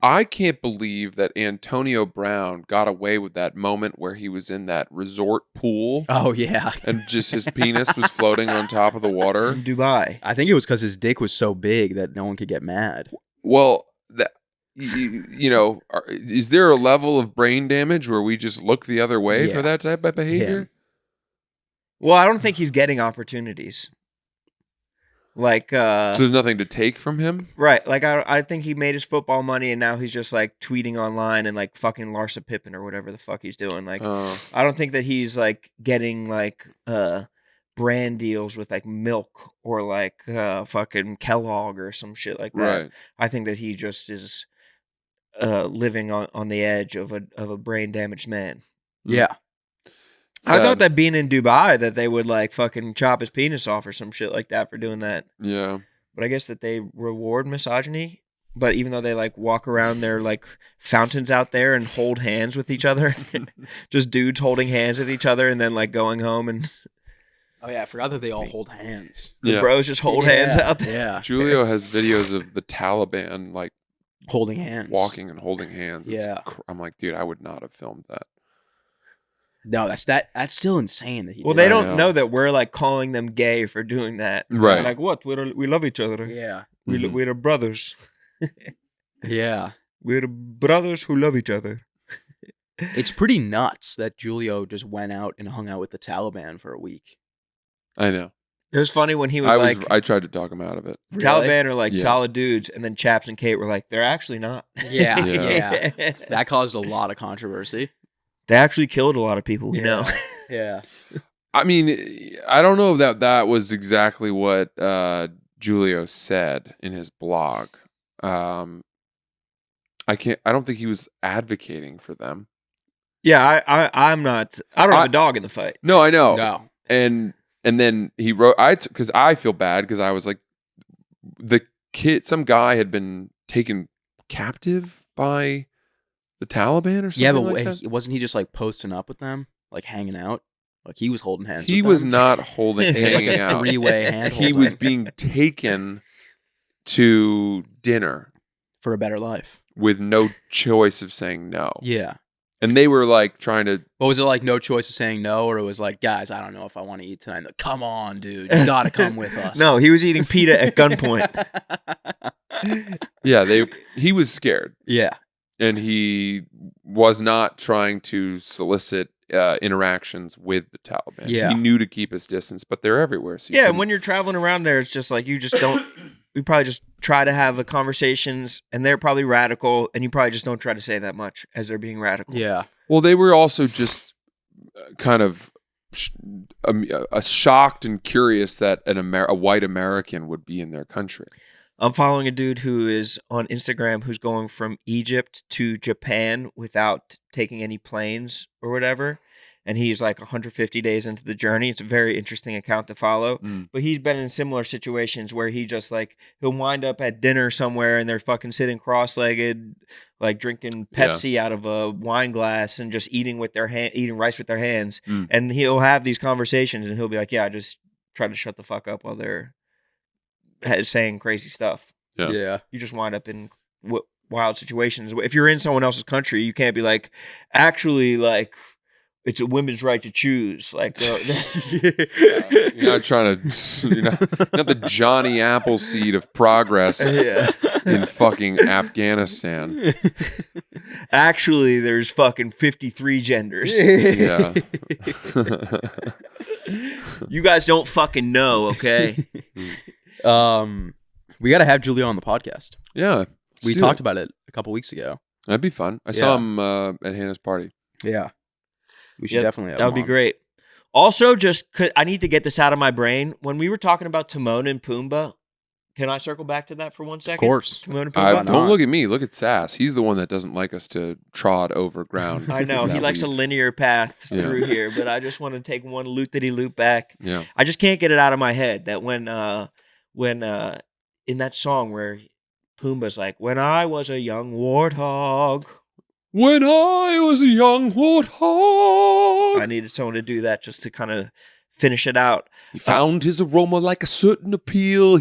I can't believe that Antonio Brown got away with that moment where he was in that resort pool Oh, yeah. and just his penis was floating on top of the water. in Dubai. I think it was because his dick was so big that no one could get mad. Well, is there a level of brain damage where we just look the other way Yeah. for that type of behavior? Him. Well, I don't think he's getting opportunities. Like, So there's nothing to take from him? right? Like, I think he made his football money, and now he's just like tweeting online and like fucking Larsa Pippen or whatever the fuck he's doing. Like, I don't think that he's like getting like brand deals with like milk or like fucking Kellogg or some shit like that. Right. I think that he just is living on the edge of a brain damaged man. Yeah. I thought that being in Dubai that they would like fucking chop his penis off or some shit like that for doing that. Yeah. But I guess that they reward misogyny. But even though they like walk around their like fountains out there and hold hands with each other, just dudes holding hands with each other and then like going home and Oh, yeah. I forgot that they all hold hands. the Yeah. bros just hold hands out there. Yeah. Julio has videos of the Taliban like Holding hands. walking and holding hands. Yeah. I'm like, dude, I would not have filmed that. No, that's still insane that he Well, did they that. don't know that we're like calling them gay for doing that. Right. They're like, what? We love each other. Yeah. Mhm. We're brothers. Yeah. We're brothers who love each other. It's pretty nuts that Julio just went out and hung out with the Taliban for a week. I know. It was funny when he was like, I tried to talk him out of it. Taliban are like Yeah. solid dudes, and then Chaps and Kate were like, they're actually not. Yeah. Yeah. Yeah. That caused a lot of controversy. They actually killed a lot of people we know. Yeah. I mean, I don't know if that was exactly what Julio said in his blog. I don't think he was advocating for them. Yeah, I'm not. I don't have a dog in the fight. No, I know. No. And then he wrote, because I feel bad because I was like, some guy had been taken captive by the Taliban or something. Yeah, but like that. wasn't he just like posting up with them, like hanging out? Like he was holding hands. He with was them? not holding They had, like hanging a out. three-way hand. He was being taken to dinner for a better life. with no choice of saying no. Yeah. And they were like trying to. What was it like? No choice of saying no, or it was like, guys, I don't know if I want to eat tonight. Like, come on, dude, you gotta come with us. No, he was eating pita at gunpoint. Yeah, he was scared. Yeah. And he was not trying to solicit interactions with the Taliban. Yeah. He knew to keep his distance, but they're everywhere. So Yeah, and when you're traveling around there, it's just like you just don't. You probably just try to have conversations, and they're probably radical, and you probably just don't try to say that much as they're being radical. Yeah. Well, they were also just kind of shocked and curious that a white American would be in their country. I'm following a dude who is on Instagram who's going from Egypt to Japan without taking any planes or whatever. And he's like 150 days into the journey. It's a very interesting account to follow. But he's been in similar situations where he just like, he'll wind up at dinner somewhere and they're fucking sitting cross-legged, like drinking Pepsi out of a wine glass and just eating rice with their hands. And he'll have these conversations and he'll be like, yeah, I just try to shut the fuck up while they're saying crazy stuff. Yeah. You just wind up in wild situations. If you're in someone else's country, you can't be like, actually, like, it's a women's right to choose. Like, you're not trying to, you're not the Johnny Appleseed of progress in fucking Afghanistan. Actually, there's fucking 53 genders. Yeah. You guys don't fucking know, okay? We got to have Julia on the podcast. Yeah. We talked about it a couple weeks ago. That'd be fun. I saw him at Hannah's party. Yeah. We should definitely have that would be great. Also, I need to get this out of my brain. When we were talking about Timon and Pumbaa, can I circle back to that for 1 second? Of course. Timon and Pumbaa? Don't look at me. Look at Sass. He's the one that doesn't like us to trod over ground. I know. He likes a linear path through here, but I just want to take one loop back. Yeah. I just can't get it out of my head that when in that song where Pumbaa's like, when I was a young warthog. When I was a young warthog. I needed someone to do that just to kind of finish it out. He found his aroma like a certain appeal.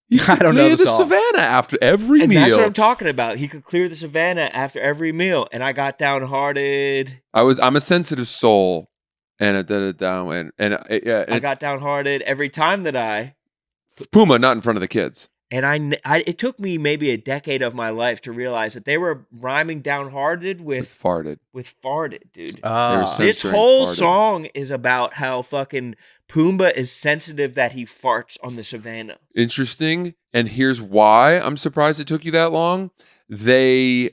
He I don't know clear the the song. savannah after every And meal. that's what I'm talking about. He could clear the savannah after every meal. And I got downhearted. I'm a sensitive soul. And I got downhearted every time that Pumbaa, not in front of the kids. And it took me maybe a decade of my life to realize that they were rhyming downhearted with farted. With farted, dude. They This whole song is about how fucking Pumbaa is sensitive that he farts on the savannah. Interesting. And here's why I'm surprised it took you that long. They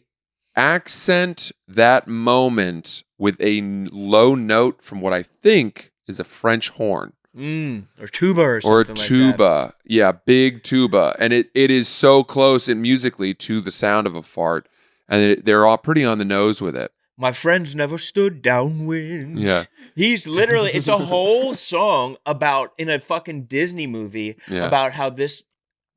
accent that moment with a low note from what I think is a French horn. Or tuba or something or like tuba. that. Yeah, big tuba. And it is so close musically to the sound of a fart. And they're all pretty on the nose with it. My friends never stood downwind. Yeah. He's literally, it's a whole song about, in a fucking Disney movie, about how this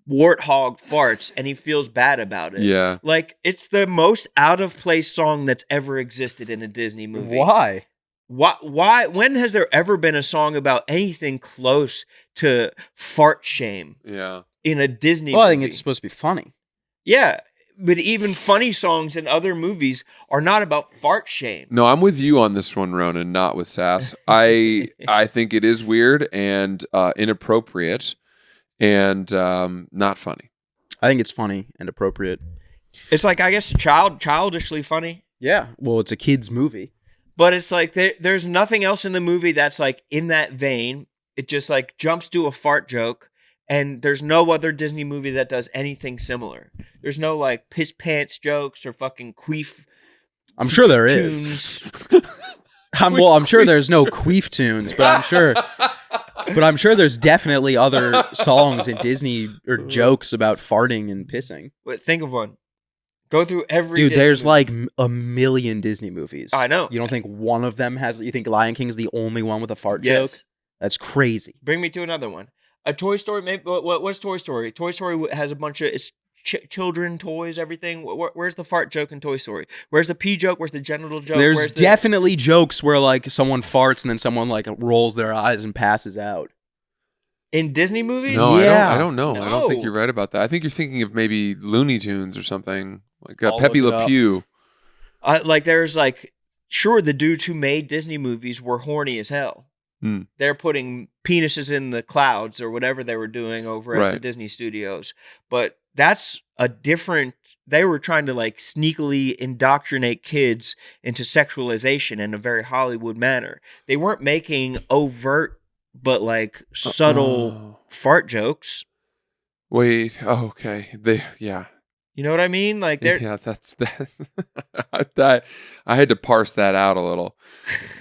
warthog farts and he feels bad about it. Yeah. Like, it's the most out of place song that's ever existed in a Disney movie. Why? Why? When has there ever been a song about anything close to fart shame? Yeah. In a Disney movie? Well, I think it's supposed to be funny. Yeah. But even funny songs in other movies are not about fart shame. No, I'm with you on this one, Ronan, not with Sass. I think it is weird and inappropriate and not funny. I think it's funny and appropriate. It's like, I guess, childishly funny. Yeah. Well, it's a kid's movie. But it's like there's nothing else in the movie that's like in that vein. It just like jumps to a fart joke, and there's no other Disney movie that does anything similar. There's no like piss pants jokes or fucking queef. I'm sure there tunes. is. I'm sure there's no queef tunes, but I'm sure there's definitely other songs in Disney or jokes about farting and pissing. Wait, think of one. Go through every Dude, Disney there's movie. like a million Disney movies. I know. You don't think one of them has... You think Lion King's the only one with a fart Yes. joke? That's crazy. Bring me to another one. A Toy Story. Maybe what's Toy Story? Toy Story has a bunch of children toys, everything. Where's the fart joke in Toy Story? Where's the pee joke? Where's the genital joke? There's definitely jokes where like someone farts and then someone like rolls their eyes and passes out. In Disney movies? No, Yeah. I don't know. I don't think No. you're right about that. I think you're thinking of maybe Looney Tunes or something. Like I'll Pepe look it Le up. Pew. Like there's like, sure, the dudes who made Disney movies were horny as hell. They're putting penises in the clouds or whatever they were doing over at the Disney studios. But that's a different... They were trying to like sneakily indoctrinate kids into sexualization in a very Hollywood manner. They weren't making overt but like subtle fart jokes. Wait. Oh, okay. You know what I mean? Like they're... Yeah, that's that. I had to parse that out a little.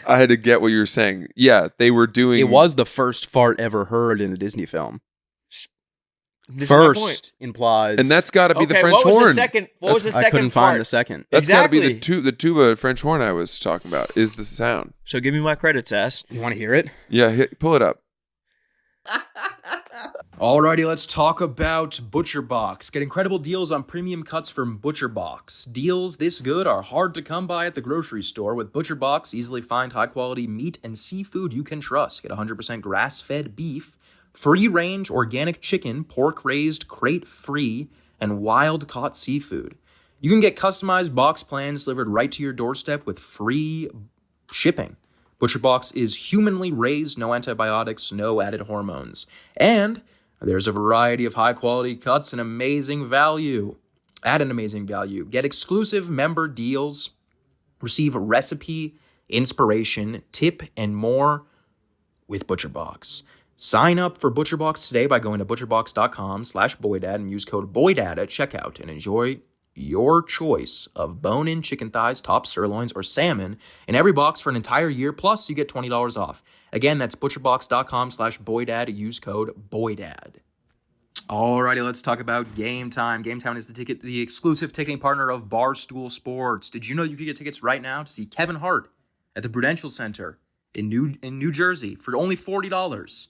I had to get what you were saying. Yeah, they were doing... It was the first fart ever heard in a Disney film. This is my point. First implies... And that's got to be the French what was horn. The second, what was the second I couldn't fart? find the second. That's got to be Exactly. the tuba French horn I was talking about, is the sound. So give me my credits, ass. You want to hear it? Yeah, pull it up. Alrighty, let's talk about ButcherBox. Get incredible deals on premium cuts from ButcherBox. Deals this good are hard to come by at the grocery store. With ButcherBox, easily find high-quality meat and seafood you can trust. Get 100% grass-fed beef, free-range organic chicken, pork-raised, crate-free, and wild-caught seafood. You can get customized box plans delivered right to your doorstep with free shipping. ButcherBox is humanly raised, no antibiotics, no added hormones. And there's a variety of high-quality cuts and amazing value. At an amazing value. Get exclusive member deals, receive recipe, inspiration, tip, and more with ButcherBox. Sign up for ButcherBox today by going to butcherbox.com/boydad and use code BOYDAD at checkout and enjoy your choice of bone-in chicken thighs, top sirloins, or salmon in every box for an entire year, plus you get $20 off. Again, that's butcherbox.com/boydad. Use code BOYDAD. Alrighty, let's talk about Game Time. Game Time is the exclusive ticketing partner of Barstool Sports. Did you know you could get tickets right now to see Kevin Hart at the Prudential Center in New Jersey for only $40?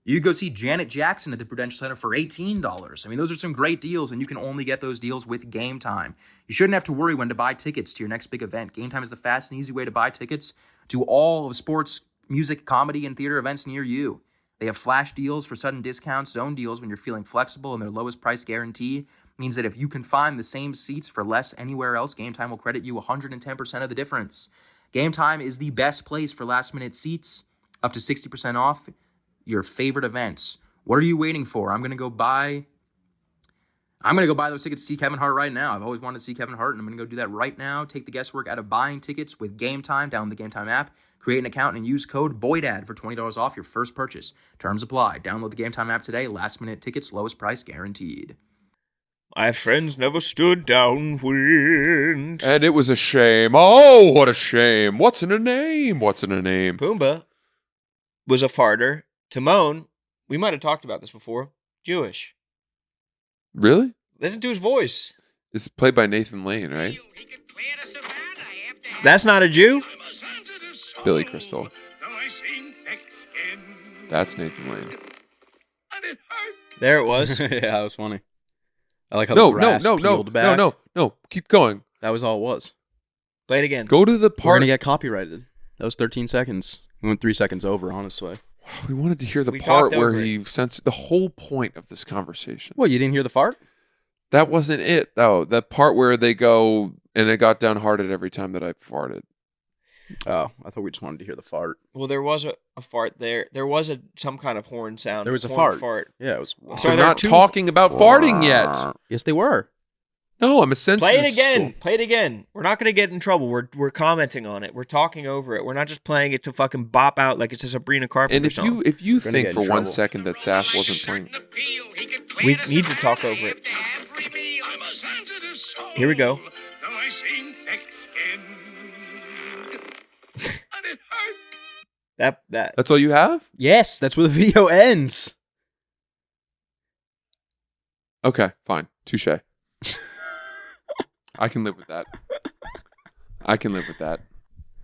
You could go see Janet Jackson at the Prudential Center for $18. I mean, those are some great deals, and you can only get those deals with Game Time. You shouldn't have to worry when to buy tickets to your next big event. Game Time is the fast and easy way to buy tickets to all of sports, music, comedy, and theater events near you. They have flash deals for sudden discounts, zone deals when you're feeling flexible, and their lowest price guarantee means that if you can find the same seats for less anywhere else, Game Time will credit you 110% of the difference. Game Time is the best place for last-minute seats, up to 60% off your favorite events. What are you waiting for? I'm gonna go buy those tickets to see Kevin Hart right now. I've always wanted to see Kevin Hart, and I'm gonna go do that right now. Take the guesswork out of buying tickets with Game Time. Download the Game Time app, create an account, and use code BOYDAD for $20 off your first purchase. Terms apply. Download the Game Time app today. Last minute tickets, lowest price guaranteed. My friends never stood downwind. And it was a shame. Oh, what a shame. What's in a name? What's in a name? Pumbaa was a farter. Timon, we might have talked about this before, Jewish. Really? Listen to his voice. It's played by Nathan Lane, right? That's not a Jew? Billy Crystal. That's Nathan Lane. There it was. Yeah, that was funny. I like how the grass peeled back. No. Keep going. That was all it was. Play it again. Go to the We're part. going to get copyrighted. That was 13 seconds. We went 3 seconds over, honestly. We wanted to hear the We part talked where over he censored the whole point of this conversation. What, you didn't hear the fart? That wasn't it, though. That part where they go and it got downhearted every time that I farted. Oh, I thought we just wanted to hear the fart. Well, there was a fart there. There was some kind of horn sound. There was a horn fart. Yeah, it was. So They're there are not two- talking about farting yet. Yes, they were. No, I'm a censor. Play it again. Play it again. We're not going to get in trouble. We're commenting on it. We're talking over it. We're not just playing it to fucking bop out like it's a Sabrina Carpenter And song. if you We're gonna think get for in 1 trouble. second that Saf wasn't playing, We need to talk over it. Here we go. That that's all you have? Yes, that's where the video ends. Okay, fine. Touche. I can live with that. I can live with that.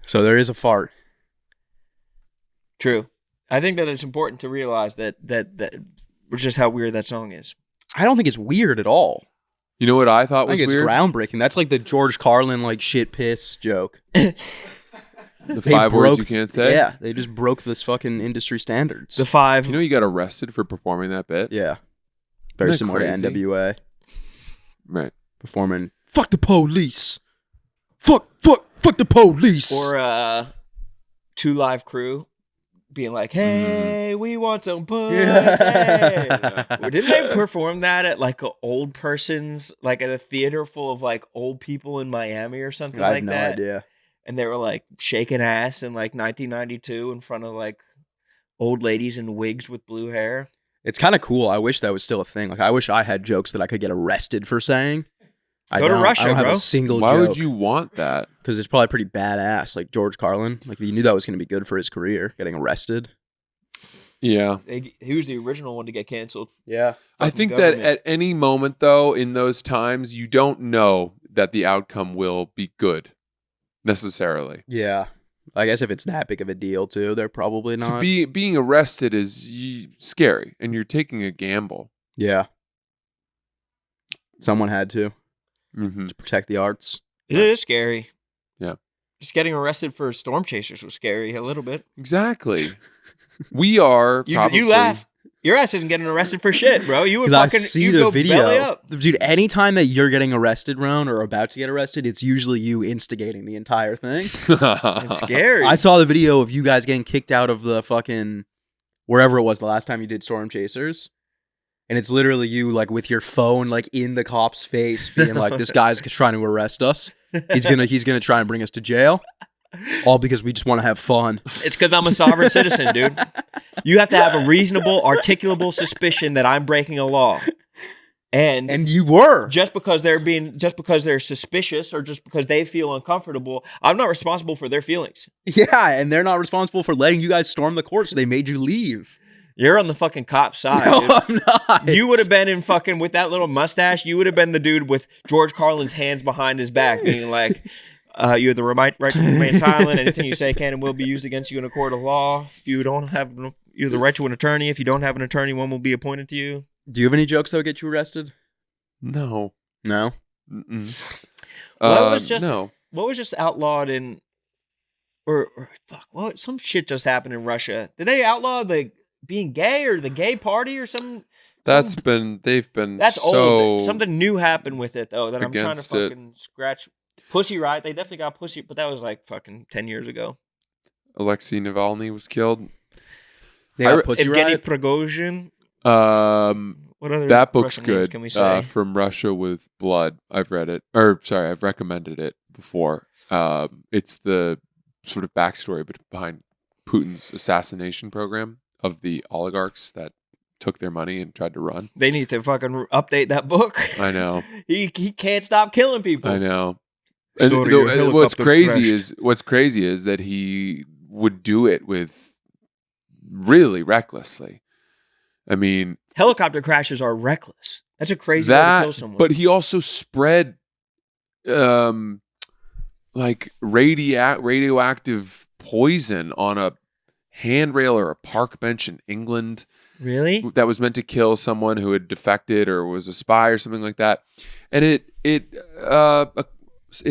So there is a fart. true. I think that it's important to realize that just how weird that song is. I don't think it's weird at all. You know what I thought I was think it's weird? groundbreaking. That's like the George Carlin like shit piss joke. The 5 words you can't say? Yeah, they just broke this fucking industry standards. The 5. You know you got arrested for performing that bit? Yeah. Very Isn't that similar crazy? to NWA. Right. Performing, fuck the police. Fuck the police. Or 2 Live Crew being like, "Hey, we want some pussy." Yeah. Well, didn't they perform that at like a old person's, like at a theater full of like old people in Miami or something I have like no that? idea. And they were like shaking ass in like 1992 in front of like old ladies in wigs with blue hair. It's kind of cool. I wish that was still a thing. Like, I wish I had jokes that I could get arrested for saying. Go to Russia, I don't have bro. a single Why joke. would you want that? Because it's probably pretty badass. Like George Carlin. Like, you knew that was going to be good for his career, getting arrested. Yeah. He was the original one to get canceled. Yeah. I Fucking think government. that at any moment, though, in those times, you don't know that the outcome will be good necessarily. Yeah. I guess if it's that big of a deal, too, they're probably not. Being arrested is scary, and you're taking a gamble. Yeah. Someone had to Mm-hmm. protect the arts. It is scary. Yeah. Just getting arrested for storm chasers was scary a little bit. Exactly. We are. You laugh. Your ass isn't getting arrested for shit, bro. You would Because I fucking see you the go belly video. up. Dude, anytime that you're getting arrested, Ron, or about to get arrested, it's usually you instigating the entire thing. It's scary. I saw the video of you guys getting kicked out of the fucking wherever it was the last time you did Storm Chasers. And it's literally you, like, with your phone, like, in the cop's face, being like, "This guy's trying to arrest us. He's gonna try and bring us to jail, all because we just want to have fun." It's because I'm a sovereign citizen, dude. You have to have a reasonable, articulable suspicion that I'm breaking a law. And you were. just because they're suspicious or just because they feel uncomfortable, I'm not responsible for their feelings. Yeah, and they're not responsible for letting you guys storm the court, so they made you leave. You're on the fucking cop side, No, dude. I'm not. You would have been in fucking with that little mustache. You would have been the dude with George Carlin's hands behind his back, being like, "You have the right to remain silent. Anything you say can and will be used against you in a court of law. If you don't have, you have the right to an attorney. If you don't have an attorney, one will be appointed to you." Do you have any jokes that would get you arrested? No. No. Mm-mm. Well, it was just no. what was just outlawed in, or fuck, what some shit just happened in Russia. Did they outlaw the being gay or the gay party or something? They've been That's so old. Something new happened with it though that I'm trying to against it. fucking scratch. Pussy Riot. They definitely got pussy, but that was like fucking 10 years ago. Alexei Navalny was killed. They got Pussy Evgeny Riot? Prigozhin. What other that book's Russian names good. can we say? From Russia with Blood. I've read it. I've recommended it before. It's the sort of backstory behind Putin's assassination program of the oligarchs that took their money and tried to run. They need to fucking update that book. I know. he can't stop killing people. I know. And Sorry, your what's helicopter crazy is that he would do it with really recklessly. I mean, Helicopter crashes are reckless. That's a crazy way to kill someone. but he also spread like radioactive poison on a handrail or a park bench in England. Really? That was meant to kill someone who had defected or was a spy or something like that. And it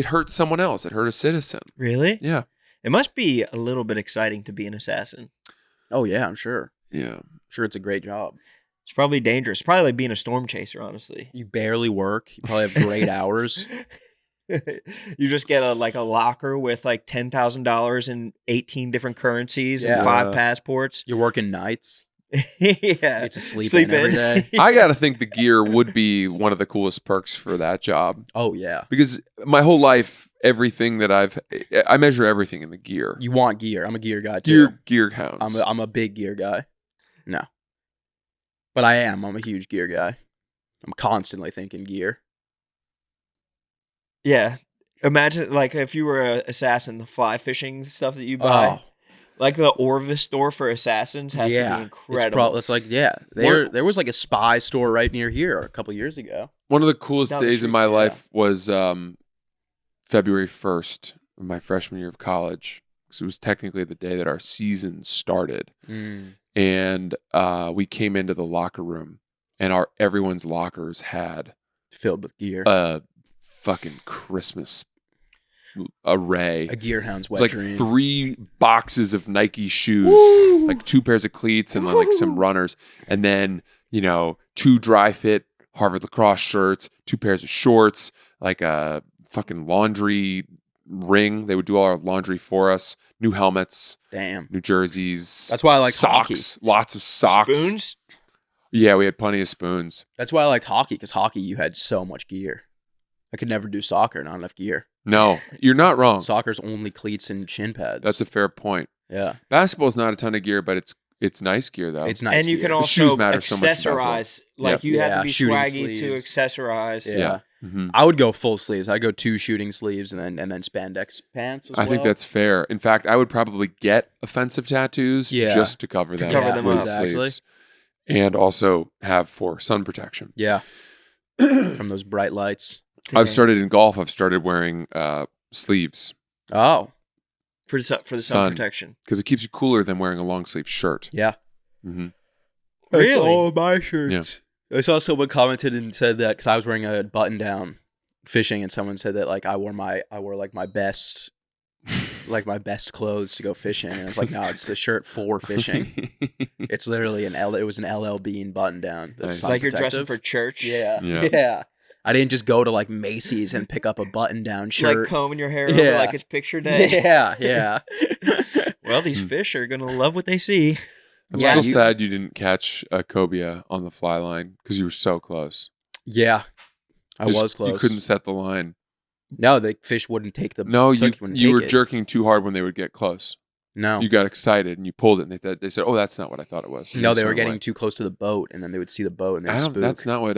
hurt someone else. It hurt a citizen. Really? Yeah. It must be a little bit exciting to be an assassin. Oh, yeah, I'm sure. Yeah. I'm sure it's a great job. It's probably dangerous. It's probably like being a storm chaser, honestly. You barely work. You probably have great hours. You just get a locker with like $10,000 in 18 different currencies Yeah. and 5 passports. You're working nights. Yeah. You get to sleep in every day. I got to think the gear would be one of the coolest perks for that job. Oh, yeah. Because my whole life, everything that I measure everything in the gear. You want gear. I'm a gear guy, too. Gear counts. I'm a big gear guy. No. But I'm a huge gear guy. I'm constantly thinking gear. Yeah. Imagine like if you were an assassin, the fly fishing stuff that you buy. Oh. Like the Orvis store for assassins has to be incredible. It's like, yeah. There was like a spy store right near here a couple years ago. One of the coolest Down the days street, in my yeah. life was February 1st of my freshman year of college. Because it was technically the day that our season started. And we came into the locker room and everyone's lockers had Filled with gear. a fucking Christmas array. A gear hound's It's wet like dream. 3 boxes of Nike shoes, Woo! like 2 pairs of cleats and then like some runners. And then, 2 dry fit Harvard lacrosse shirts, 2 pairs of shorts, like a fucking laundry ring. They would do all our laundry for us. New helmets, Damn. new jerseys. That's why I like socks. hockey. Lots of socks. Spoons? Yeah, we had plenty of spoons. That's why I liked hockey, because hockey, you had so much gear. I could never do soccer, not enough gear. No, you're not wrong. Soccer's only cleats and shin pads. That's a fair point. yeah. Basketball's not a ton of gear, but it's nice gear though. It's nice. And you gear. can also shoes matter so much in accessorize. Like you have to be shooting swaggy to sleeves. accessorize. Yeah. Mhm. I would go full sleeves. I'd go 2 shooting sleeves and then spandex pants as I think well. that's fair. In fact, I would probably get offensive tattoos Yeah. just to cover them, cover them with up. Exactly. sleeves, and also have for sun protection. Yeah. From those bright lights. I've started in golf. I've started wearing sleeves Oh. For the sun Sun. protection. because it keeps you cooler than wearing a long sleeve shirt. Yeah. hmm Really? It's all my shirts. Yeah. I saw someone commented and said that because I was wearing a button down fishing, and someone said that like I wore like my best clothes to go fishing, and I was like, no, it's the shirt for fishing. It's literally it was an LL Bean button down. Nice. Sun Like you're dressing protective. for church. Yeah. Yeah. Yeah. I didn't just go to like Macy's and pick up a button down shirt. Like combing your hair over Yeah. like it's picture day. Yeah, yeah. Well, these fish are gonna love what they see. I'm Yeah, still you- sad you didn't catch a cobia on the fly line because you were so close. Yeah. I Just- was close. You couldn't set the line. No, the fish wouldn't take the No, you wouldn't you take were it. jerking too hard when they would get close. No. You got excited and you pulled it, and they said, "Oh, that's not what I thought it was." And No, you they were swam getting away. too close to the boat, and then they would see the boat and they would spook. That's not what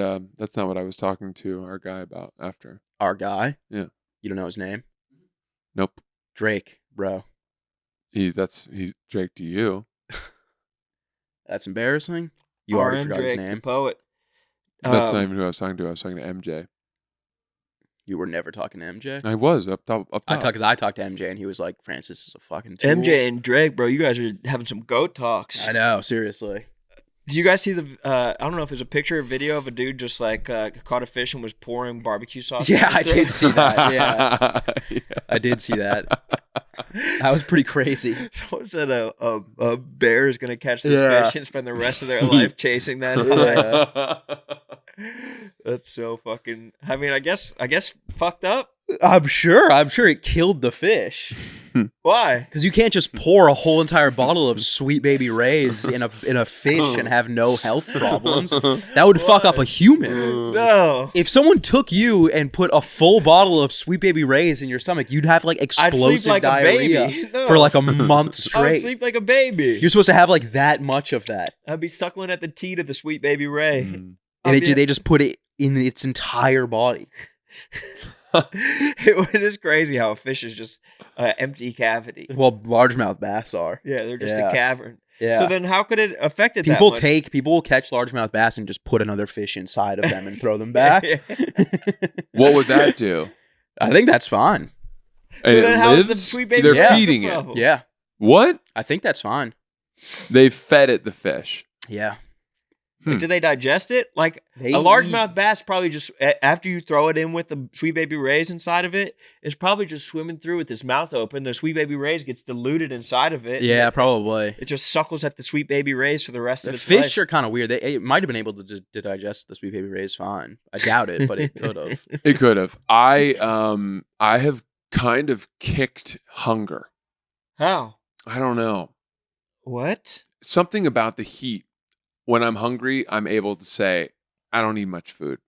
I was talking to our guy about after. Our guy? Yeah. You don't know his name? Nope. Drake, bro. He's Drake to you. That's embarrassing. You already R.M. forgot his Drake, the name. poet. That's not even who I was talking to. I was talking to MJ. You were never talking to MJ? I was up top. I talked to MJ, and he was like, Francis is a fucking tool. MJ and Drake, bro, you guys are having some goat talks. I know, seriously. Did you guys see the? I don't know if it's a picture or video of a dude just like caught a fish and was pouring barbecue sauce. Yeah, on I it. did see that. Yeah, Yeah. I did see that. That was pretty crazy. Someone said a bear is gonna catch this Yeah. fish and spend the rest of their life chasing that. Yeah. That's so fucking. I mean, I guess fucked up. I'm sure it killed the fish. Why? Because you can't just pour a whole entire bottle of Sweet Baby Ray's in a fish and have no health problems. That would fuck up a human. No. If someone took you and put a full bottle of Sweet Baby Ray's in your stomach, you'd have like I'd sleep explosive like diarrhea a baby. No. for like a month I would straight. sleep like a baby. You're supposed to have like that much of that. I'd be suckling at the teat of the Sweet Baby Ray. Mm. And I'd be- they just put it in its entire body. It is crazy how a fish is just empty cavity. Well, largemouth bass are. Yeah, they're just Yeah. a cavern. Yeah. So then, how could it affect it? People that much? people will catch largemouth bass and just put another fish inside of them and throw them back. What would that do? I think that's fine. And then it how is the lives? Sweet Baby They're Yeah. feeding it. problem? Yeah, What? I think that's fine. They fed it the fish. Yeah. Like, do they digest it? Like They a eat- largemouth bass probably just after you throw it in with the Sweet Baby Rays inside of it, it's probably just swimming through with its mouth open. The Sweet Baby Rays gets diluted inside of it. Yeah, probably. It just suckles at the Sweet Baby Rays for the rest The of its fish life. are kind of weird. It might have been able to digest the Sweet Baby Ray's fine. I doubt it, but it could have. It could have. I have kind of kicked hunger. How? I don't know. What? Something about the heat. When I'm hungry, I'm able to say, I don't need much food.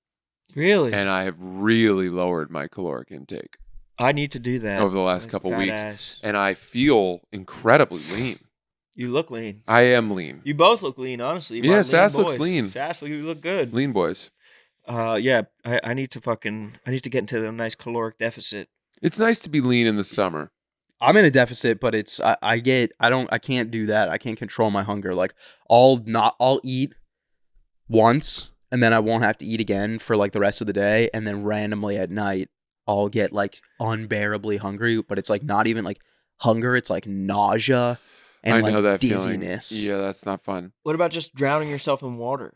Really? And I have really lowered my caloric intake I need to do that over the last Like couple fat weeks. ass. And I feel incredibly lean. You look lean. I am lean. You both look lean, honestly. You Yeah, are Sass looks boys. lean. Sass, you look good. Lean boys. Yeah, I need to get into a nice caloric deficit. It's nice to be lean in the summer. I'm in a deficit, but I can't do that. I can't control my hunger. Like I'll eat once and then I won't have to eat again for like the rest of the day, and then randomly at night I'll get like unbearably hungry, but it's like not even like hunger, it's like nausea and I like know that dizziness. feeling. Yeah, that's not fun. What about just drowning yourself in water?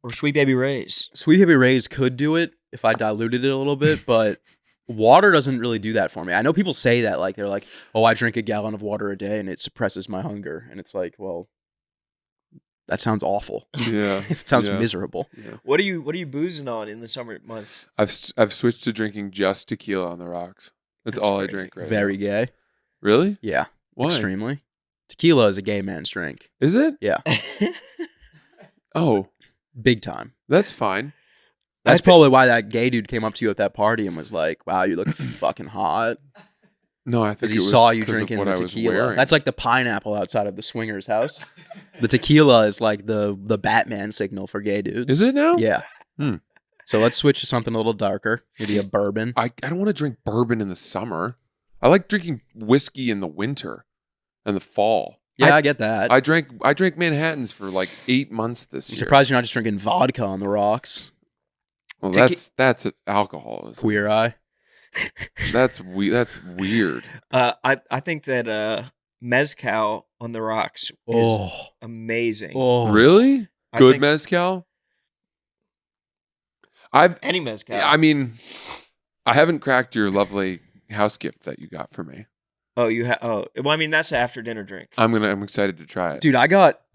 Or Sweet Baby Rays? Sweet Baby Ray's could do it if I diluted it a little bit, but water doesn't really do that for me. I know people say that, like they're like, "Oh, I drink a gallon of water a day and it suppresses my hunger," and it's like, well, that sounds awful. Yeah. It sounds Yeah. miserable. Yeah. What are you boozing on in the summer months? I've switched to drinking just tequila on the rocks. That's all I crazy. drink right Very now. gay. Really? Yeah. Why? Extremely. Tequila is a gay man's drink. Is it? Yeah. Oh, Big time. that's fine. That's probably why that gay dude came up to you at that party and was like, wow, you look fucking hot. No, I think Because it he was saw you 'cause of drinking what the I was tequila. wearing. That's like the pineapple outside of the swinger's house. The tequila is like the Batman signal for gay dudes. Is it now? Yeah. Hmm. So let's switch to something a little darker. Maybe a bourbon. I don't want to drink bourbon in the summer. I like drinking whiskey in the winter and the fall. Yeah, I get that. I drank Manhattans for like 8 months this I'm year. surprised you're not just drinking vodka on the rocks. Well, Tequi- that's alcoholism. Queer eye. That's weird. I think that mezcal on the rocks is Oh. amazing. Oh. Really? I Good think mezcal? any mezcal. I mean, I haven't cracked your lovely house gift that you got for me. Oh, you have. Oh, well, I mean that's the after dinner drink. I'm excited to try it. Dude, I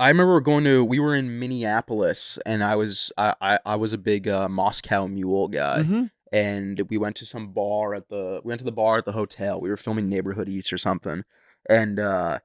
remember we were in Minneapolis and I was a big Moscow Mule guy. Mhm. And we went to the bar at the hotel. We were filming Neighborhood Eats or something. And I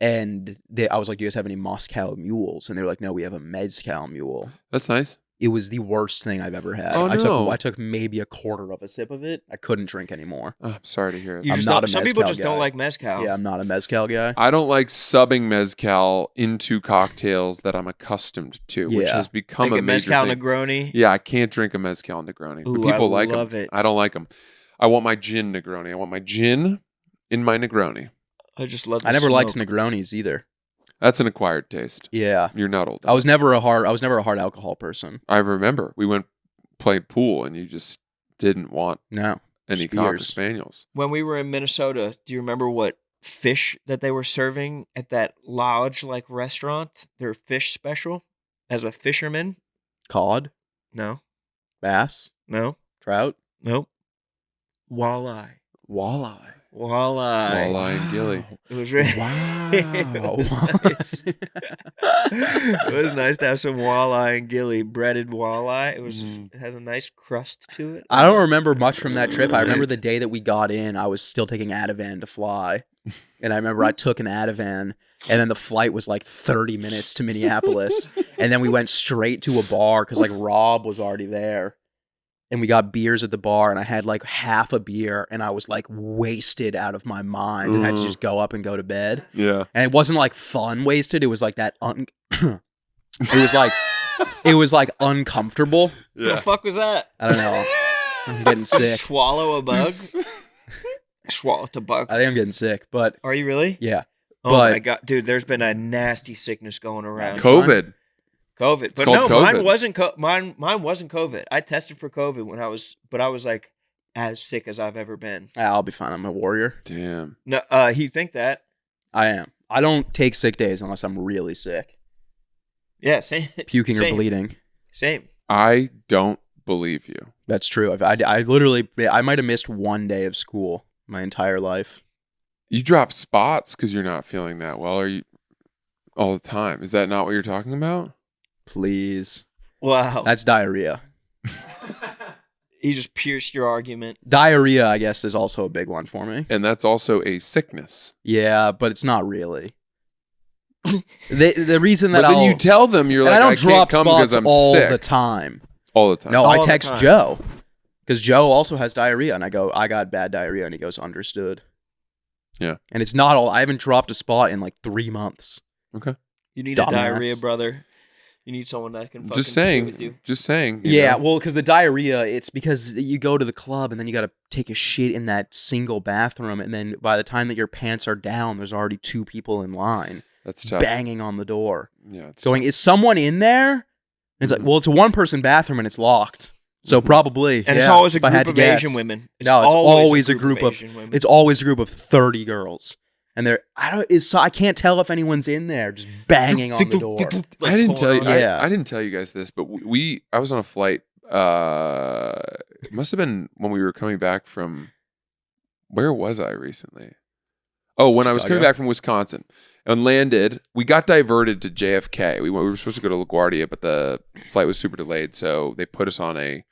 was like, do you guys have any Moscow Mules? And they were like, no, we have a Mezcal Mule. That's nice. It was the worst thing I've ever had. Oh, no. I took maybe a quarter of a sip of it. I couldn't drink anymore. Oh, I'm sorry to hear it. You I'm just not don't- a some people mezcal just don't guy. like mezcal. Yeah, I'm not a Mezcal guy. I don't like subbing mezcal into cocktails that I'm accustomed to, which Yeah. has become Like a a major mezcal thing. Negroni. Yeah, I can't drink a mezcal Negroni. Ooh, But people I like love them. it. I don't like them. I want my gin Negroni. I want my gin in my Negroni. I just love. I never liked smoke. Negronis either. That's an acquired taste. Yeah. You're not old. I was never a hard alcohol person. I remember we played pool and you just didn't want No. any Just Cocker beers. Spaniels. When we were in Minnesota, do you remember what fish that they were serving at that lodge like restaurant? Their fish special as a fisherman? Cod, No, bass, no, trout, nope. Walleye. walleye. Walleye and gilly. It was really Wow. it was nice to have some walleye and gilly, breaded walleye. It has a nice crust to it. I don't remember much from that trip. I remember the day that we got in, I was still taking Ativan to fly. And I remember I took an Ativan, and then the flight was like 30 minutes to Minneapolis. And then we went straight to a bar because like Rob was already there. And we got beers at the bar, and I had like half a beer, and I was like wasted out of my mind and had to just go up and go to bed. Yeah. And it wasn't like fun wasted. It was like that. It was like uncomfortable. What the fuck was that? I don't know. I'm getting sick. Swallow a bug? Swallow a bug. I think I'm getting sick, but Are you really? yeah. Oh But- my god, dude! There's been a nasty sickness going around. COVID. COVID, but called no, mine COVID. wasn't. Mine wasn't COVID. I tested for COVID when I was like as sick as I've ever been. I'll be fine. I'm a warrior. Damn. No, you think that? I am. I don't take sick days unless I'm really sick, Yeah, same. puking or Same. bleeding. Same. I don't believe you. That's true. I might have missed one day of school my entire life. You drop spots because you're not feeling that well. Are you all the time? Is that not what you're talking about? Please. Wow. That's diarrhea. You just pierced your argument. Diarrhea, I guess, is also a big one for me. And that's also a sickness. Yeah, but it's not really. The reason that But then I'll, you tell them you're and like, I I, don't can't drop come spots because I'm all sick. the time. All the time. No, All I the text time. Joe because Joe also has diarrhea, and I go, I got bad diarrhea, and he goes, understood. Yeah. And it's not all. I haven't dropped a spot in like 3 months. Okay. You need Dumbass. a diarrhea brother. You need someone that can fucking Just shit saying. with you. Just saying. you Yeah, know? well, because the diarrhea, it's because you go to the club and then you got to take a shit in that single bathroom, and then by the time that your pants are down, there's already 2 people in line That's tough. banging on the door, Yeah. It's going, tough. "Is someone in there?" And it's like, well, it's a 1-person bathroom and it's locked, so probably. And it's yeah, always a if I had group to of guess. Asian women. No, it's always a group of Asian women. It's always a group of 30 girls, and I can't tell if anyone's in there, just banging on the door. I didn't tell you. pulling on- Yeah. I didn't tell you guys this, but I was on a flight. It must have been when we were coming back from. Where was I recently? Oh, when I was coming Chicago? back from Wisconsin and landed, we got diverted to JFK. We were supposed to go to LaGuardia, but the flight was super delayed, so they put us on a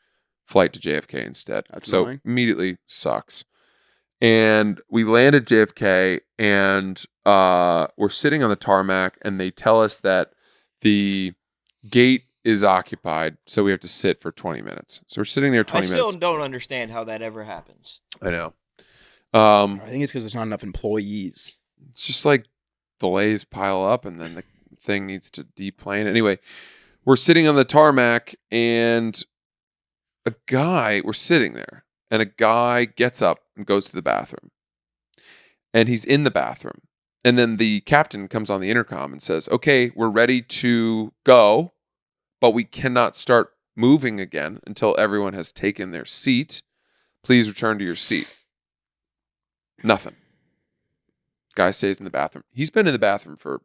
flight to JFK instead. That's so annoying. immediately sucks. And we land at JFK, and we're sitting on the tarmac, and they tell us that the gate is occupied, so we have to sit for 20 minutes. So we're sitting there 20 minutes. I still don't understand how that ever happens. I know. I think it's because there's not enough employees. It's just like delays pile up, and then the thing needs to deplane. Anyway, we're sitting on the tarmac, and we're sitting there, and a guy gets up and goes to the bathroom. And he's in the bathroom. And then the captain comes on the intercom and says, okay, we're ready to go, but we cannot start moving again until everyone has taken their seat. Please return to your seat. Nothing. Guy stays in the bathroom. He's been in the bathroom for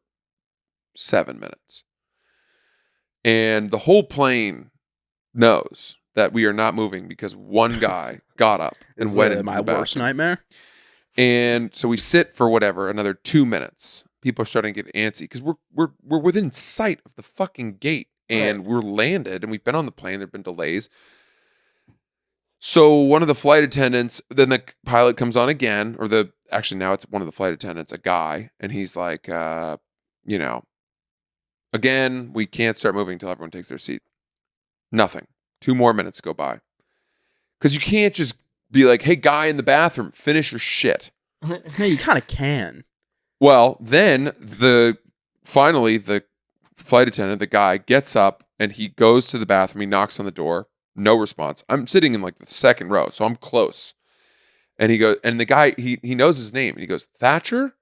7 minutes. And the whole plane knows that we are not moving because one guy got up and went into my the bathroom. worst nightmare. And so we sit for whatever, another 2 minutes. People are starting to get antsy because we're within sight of the fucking gate, and we're landed, and we've been on the plane. There've been delays. So one of the flight attendants, then the pilot comes on again, actually now it's one of the flight attendants, a guy, and he's like, again, we can't start moving until everyone takes their seat. Nothing. 2 more minutes go by. Because you can't just be like, hey, guy in the bathroom, finish your shit. No, you kind of can. Well, then finally the flight attendant, the guy, gets up and he goes to the bathroom. He knocks on the door. No response. I'm sitting in like the second row, so I'm close. And he goes, and the guy, he knows his name. And he goes, Thatcher?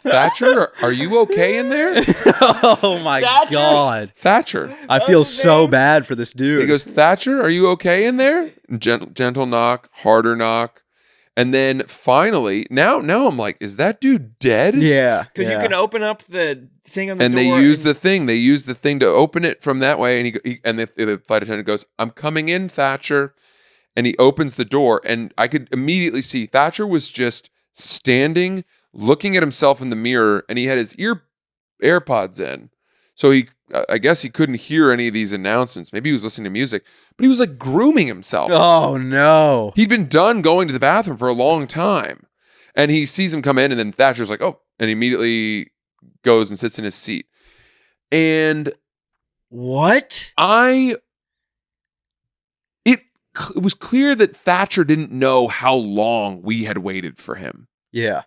Thatcher, are you okay in there? Oh my Thatcher? God. Thatcher. I feel so bad for this dude. He goes, Thatcher, are you okay in there? Gentle knock, harder knock. And then finally, now I'm like, is that dude dead? Yeah. Because you can open up the thing on the And door. they use the thing. They use the thing to open it from that way. And the flight attendant goes, I'm coming in, Thatcher. And he opens the door. And I could immediately see Thatcher was just standing, looking at himself in the mirror. And he had his AirPods in. So I guess he couldn't hear any of these announcements. Maybe he was listening to music. But he was like grooming himself. Oh, no. He'd been done going to the bathroom for a long time. And he sees him come in, and then Thatcher's like, oh, and he immediately goes and sits in his seat. And what? It was clear that Thatcher didn't know how long we had waited for him. Yeah.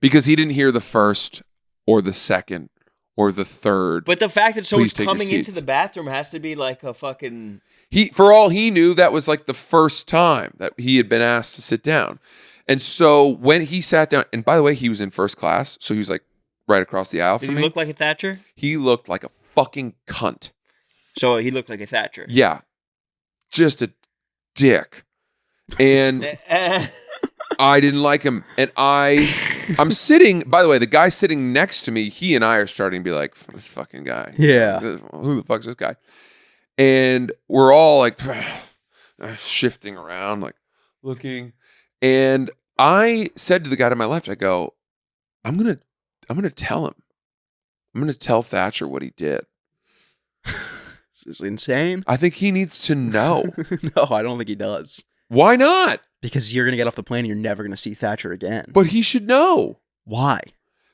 Because he didn't hear the first or the second or the third. But the fact that someone's Please take your coming into seats. the bathroom has to be like a fucking... For all he knew, that was like the first time that he had been asked to sit down. And so when he sat down, and by the way, he was in first class, so he was like right across the aisle Did from he me. look like a Thatcher? He looked like a fucking cunt. So he looked like a Thatcher. Yeah. Just a dick. And I didn't like him. And I'm sitting, by the way, the guy sitting next to me, he and I are starting to be like, this fucking guy. Yeah. Who the fuck's this guy? And we're all like shifting around, like looking. And I said to the guy to my left, I go, I'm gonna tell him. I'm gonna tell Thatcher what he did. This is insane. I think he needs to know. No, I don't think he does. Why not? Because you're going to get off the plane and you're never going to see Thatcher again. But he should know. Why?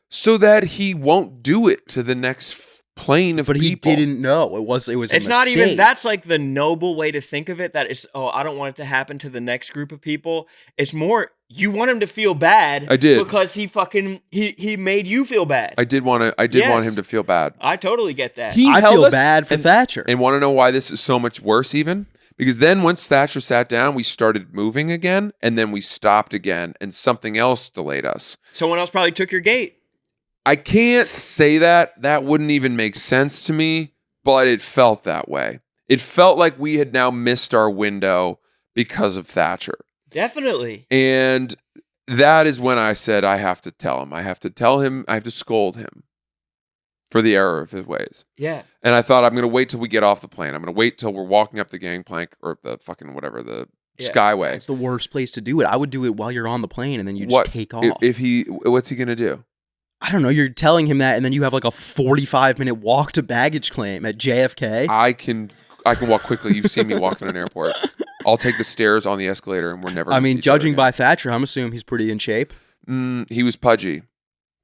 So that he won't do it to the next plane of But people. he didn't know. It was It's not even, that's like the noble way to think of it, that it's, oh, I don't want it to happen to the next group of people. It's more, you want him to feel bad. I did. Because he made you feel bad. I did want him to feel bad. I totally get that. I held feel us- bad for Thatcher. And want to know why this is so much worse even? Because then once Thatcher sat down, we started moving again, and then we stopped again, and something else delayed us. Someone else probably took your gate. I can't say that. That wouldn't even make sense to me, but it felt that way. It felt like we had now missed our window because of Thatcher. Definitely. And that is when I said, I have to tell him. I have to tell him. I have to scold him for the error of his ways. Yeah. And I thought, I'm going to wait till we get off the plane. I'm going to wait till we're walking up the gangplank or the fucking whatever, the skyway. It's the worst place to do it. I would do it while you're on the plane and then you just What take off. What's he going to do? I don't know. You're telling him that and then you have like a 45-minute walk to baggage claim at JFK. I can walk quickly. You've seen me walk in an airport I'll take the stairs on the escalator, and we're never. I gonna see mean, each other judging again. by Thatcher, I'm assuming he's pretty in shape. He was pudgy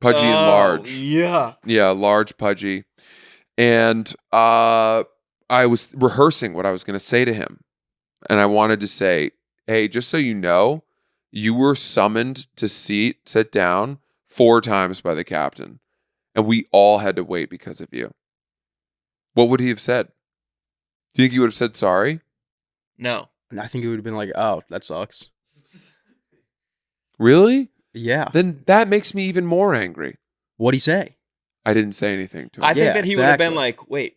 and large. Yeah. Yeah, large, pudgy. And I was rehearsing what I was going to say to him. And I wanted to say, hey, just so you know, you were summoned to sit down 4 times by the captain. And we all had to wait because of you. What would he have said? Do you think he would have said sorry? No. And I think it would have been like, oh, that sucks. Really? Yeah. Then that makes me even more angry. What'd he say? I didn't say anything to him. I think Yeah, that he would have been exactly. like, wait,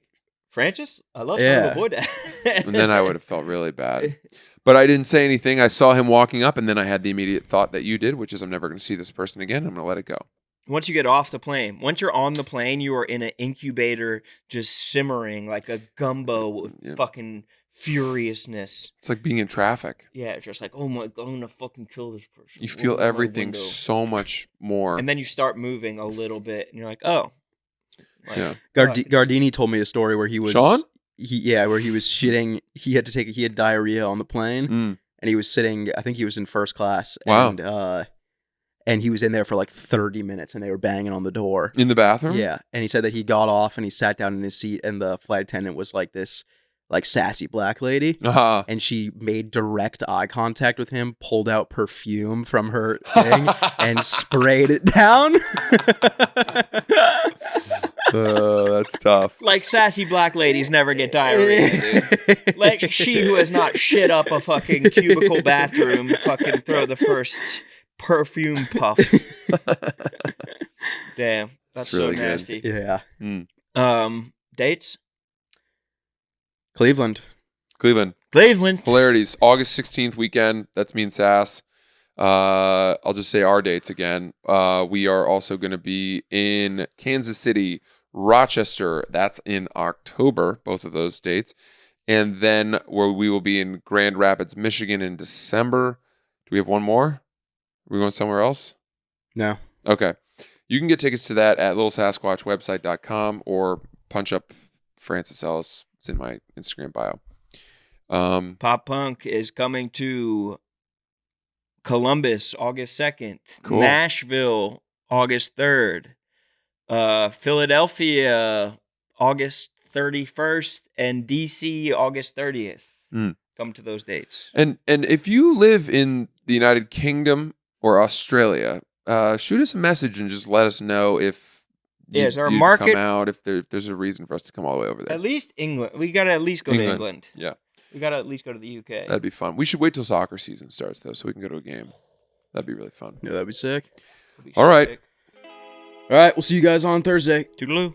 Francis? I love Yeah. some of the boy dad. And then I would have felt really bad. But I didn't say anything. I saw him walking up, and then I had the immediate thought that you did, which is I'm never going to see this person again. I'm going to let it go. Once you get off the plane, once you're on the plane, you are in an incubator just simmering like a gumbo with Yeah. fucking furiousness. It's like being in traffic. Yeah, it's just like, oh my God, I'm going to fucking kill this person. You feel Open my everything window. so much more. And then you start moving a little bit, and you're like, oh. Like, Yeah. fuck. Gardini told me a story where he was Sean? where he was shitting. He had diarrhea on the plane, Mm. and he was sitting. I think he was in first class. Wow. And he was in there for like 30 minutes, and they were banging on the door. In the bathroom? Yeah, and he said that he got off and he sat down in his seat, and the flight attendant was like this, like sassy black lady, and she made direct eye contact with him, pulled out perfume from her thing, and sprayed it down. That's tough. Like sassy black ladies never get diarrhea, dude. Like she who has not shit up a fucking cubicle bathroom fucking throw the first perfume puff. Damn. That's really so good. nasty. Yeah, Dates? Cleveland. Cleveland. Cleveland. Polarities. August 16th weekend. That's me and Sass. I'll just say our dates again. We are also going to be in Kansas City, Rochester. That's in October, both of those dates. And then where we will be in Grand Rapids, Michigan in December. Do we have one more? Are we going somewhere else? No. Okay. You can get tickets to that at littlesasquatchwebsite.com or punch up Francis Ellis. It's in my Instagram bio. Pop Punk is coming to Columbus August 2nd. Cool. Nashville August 3rd. Philadelphia August 31st. And DC August 30th. Come to those dates. And if you live in the United Kingdom or Australia, shoot us a message and just let us know if Yeah, is our you'd market- come out, if there's a reason for us to come all the way over there. At least England. We got to at least go to England. Yeah. We got to at least go to the UK. That'd be fun. We should wait till soccer season starts, though, so we can go to a game. That'd be really fun. Yeah, that'd be sick. That'd be All right. sick. All right, we'll see you guys on Thursday. Toodaloo.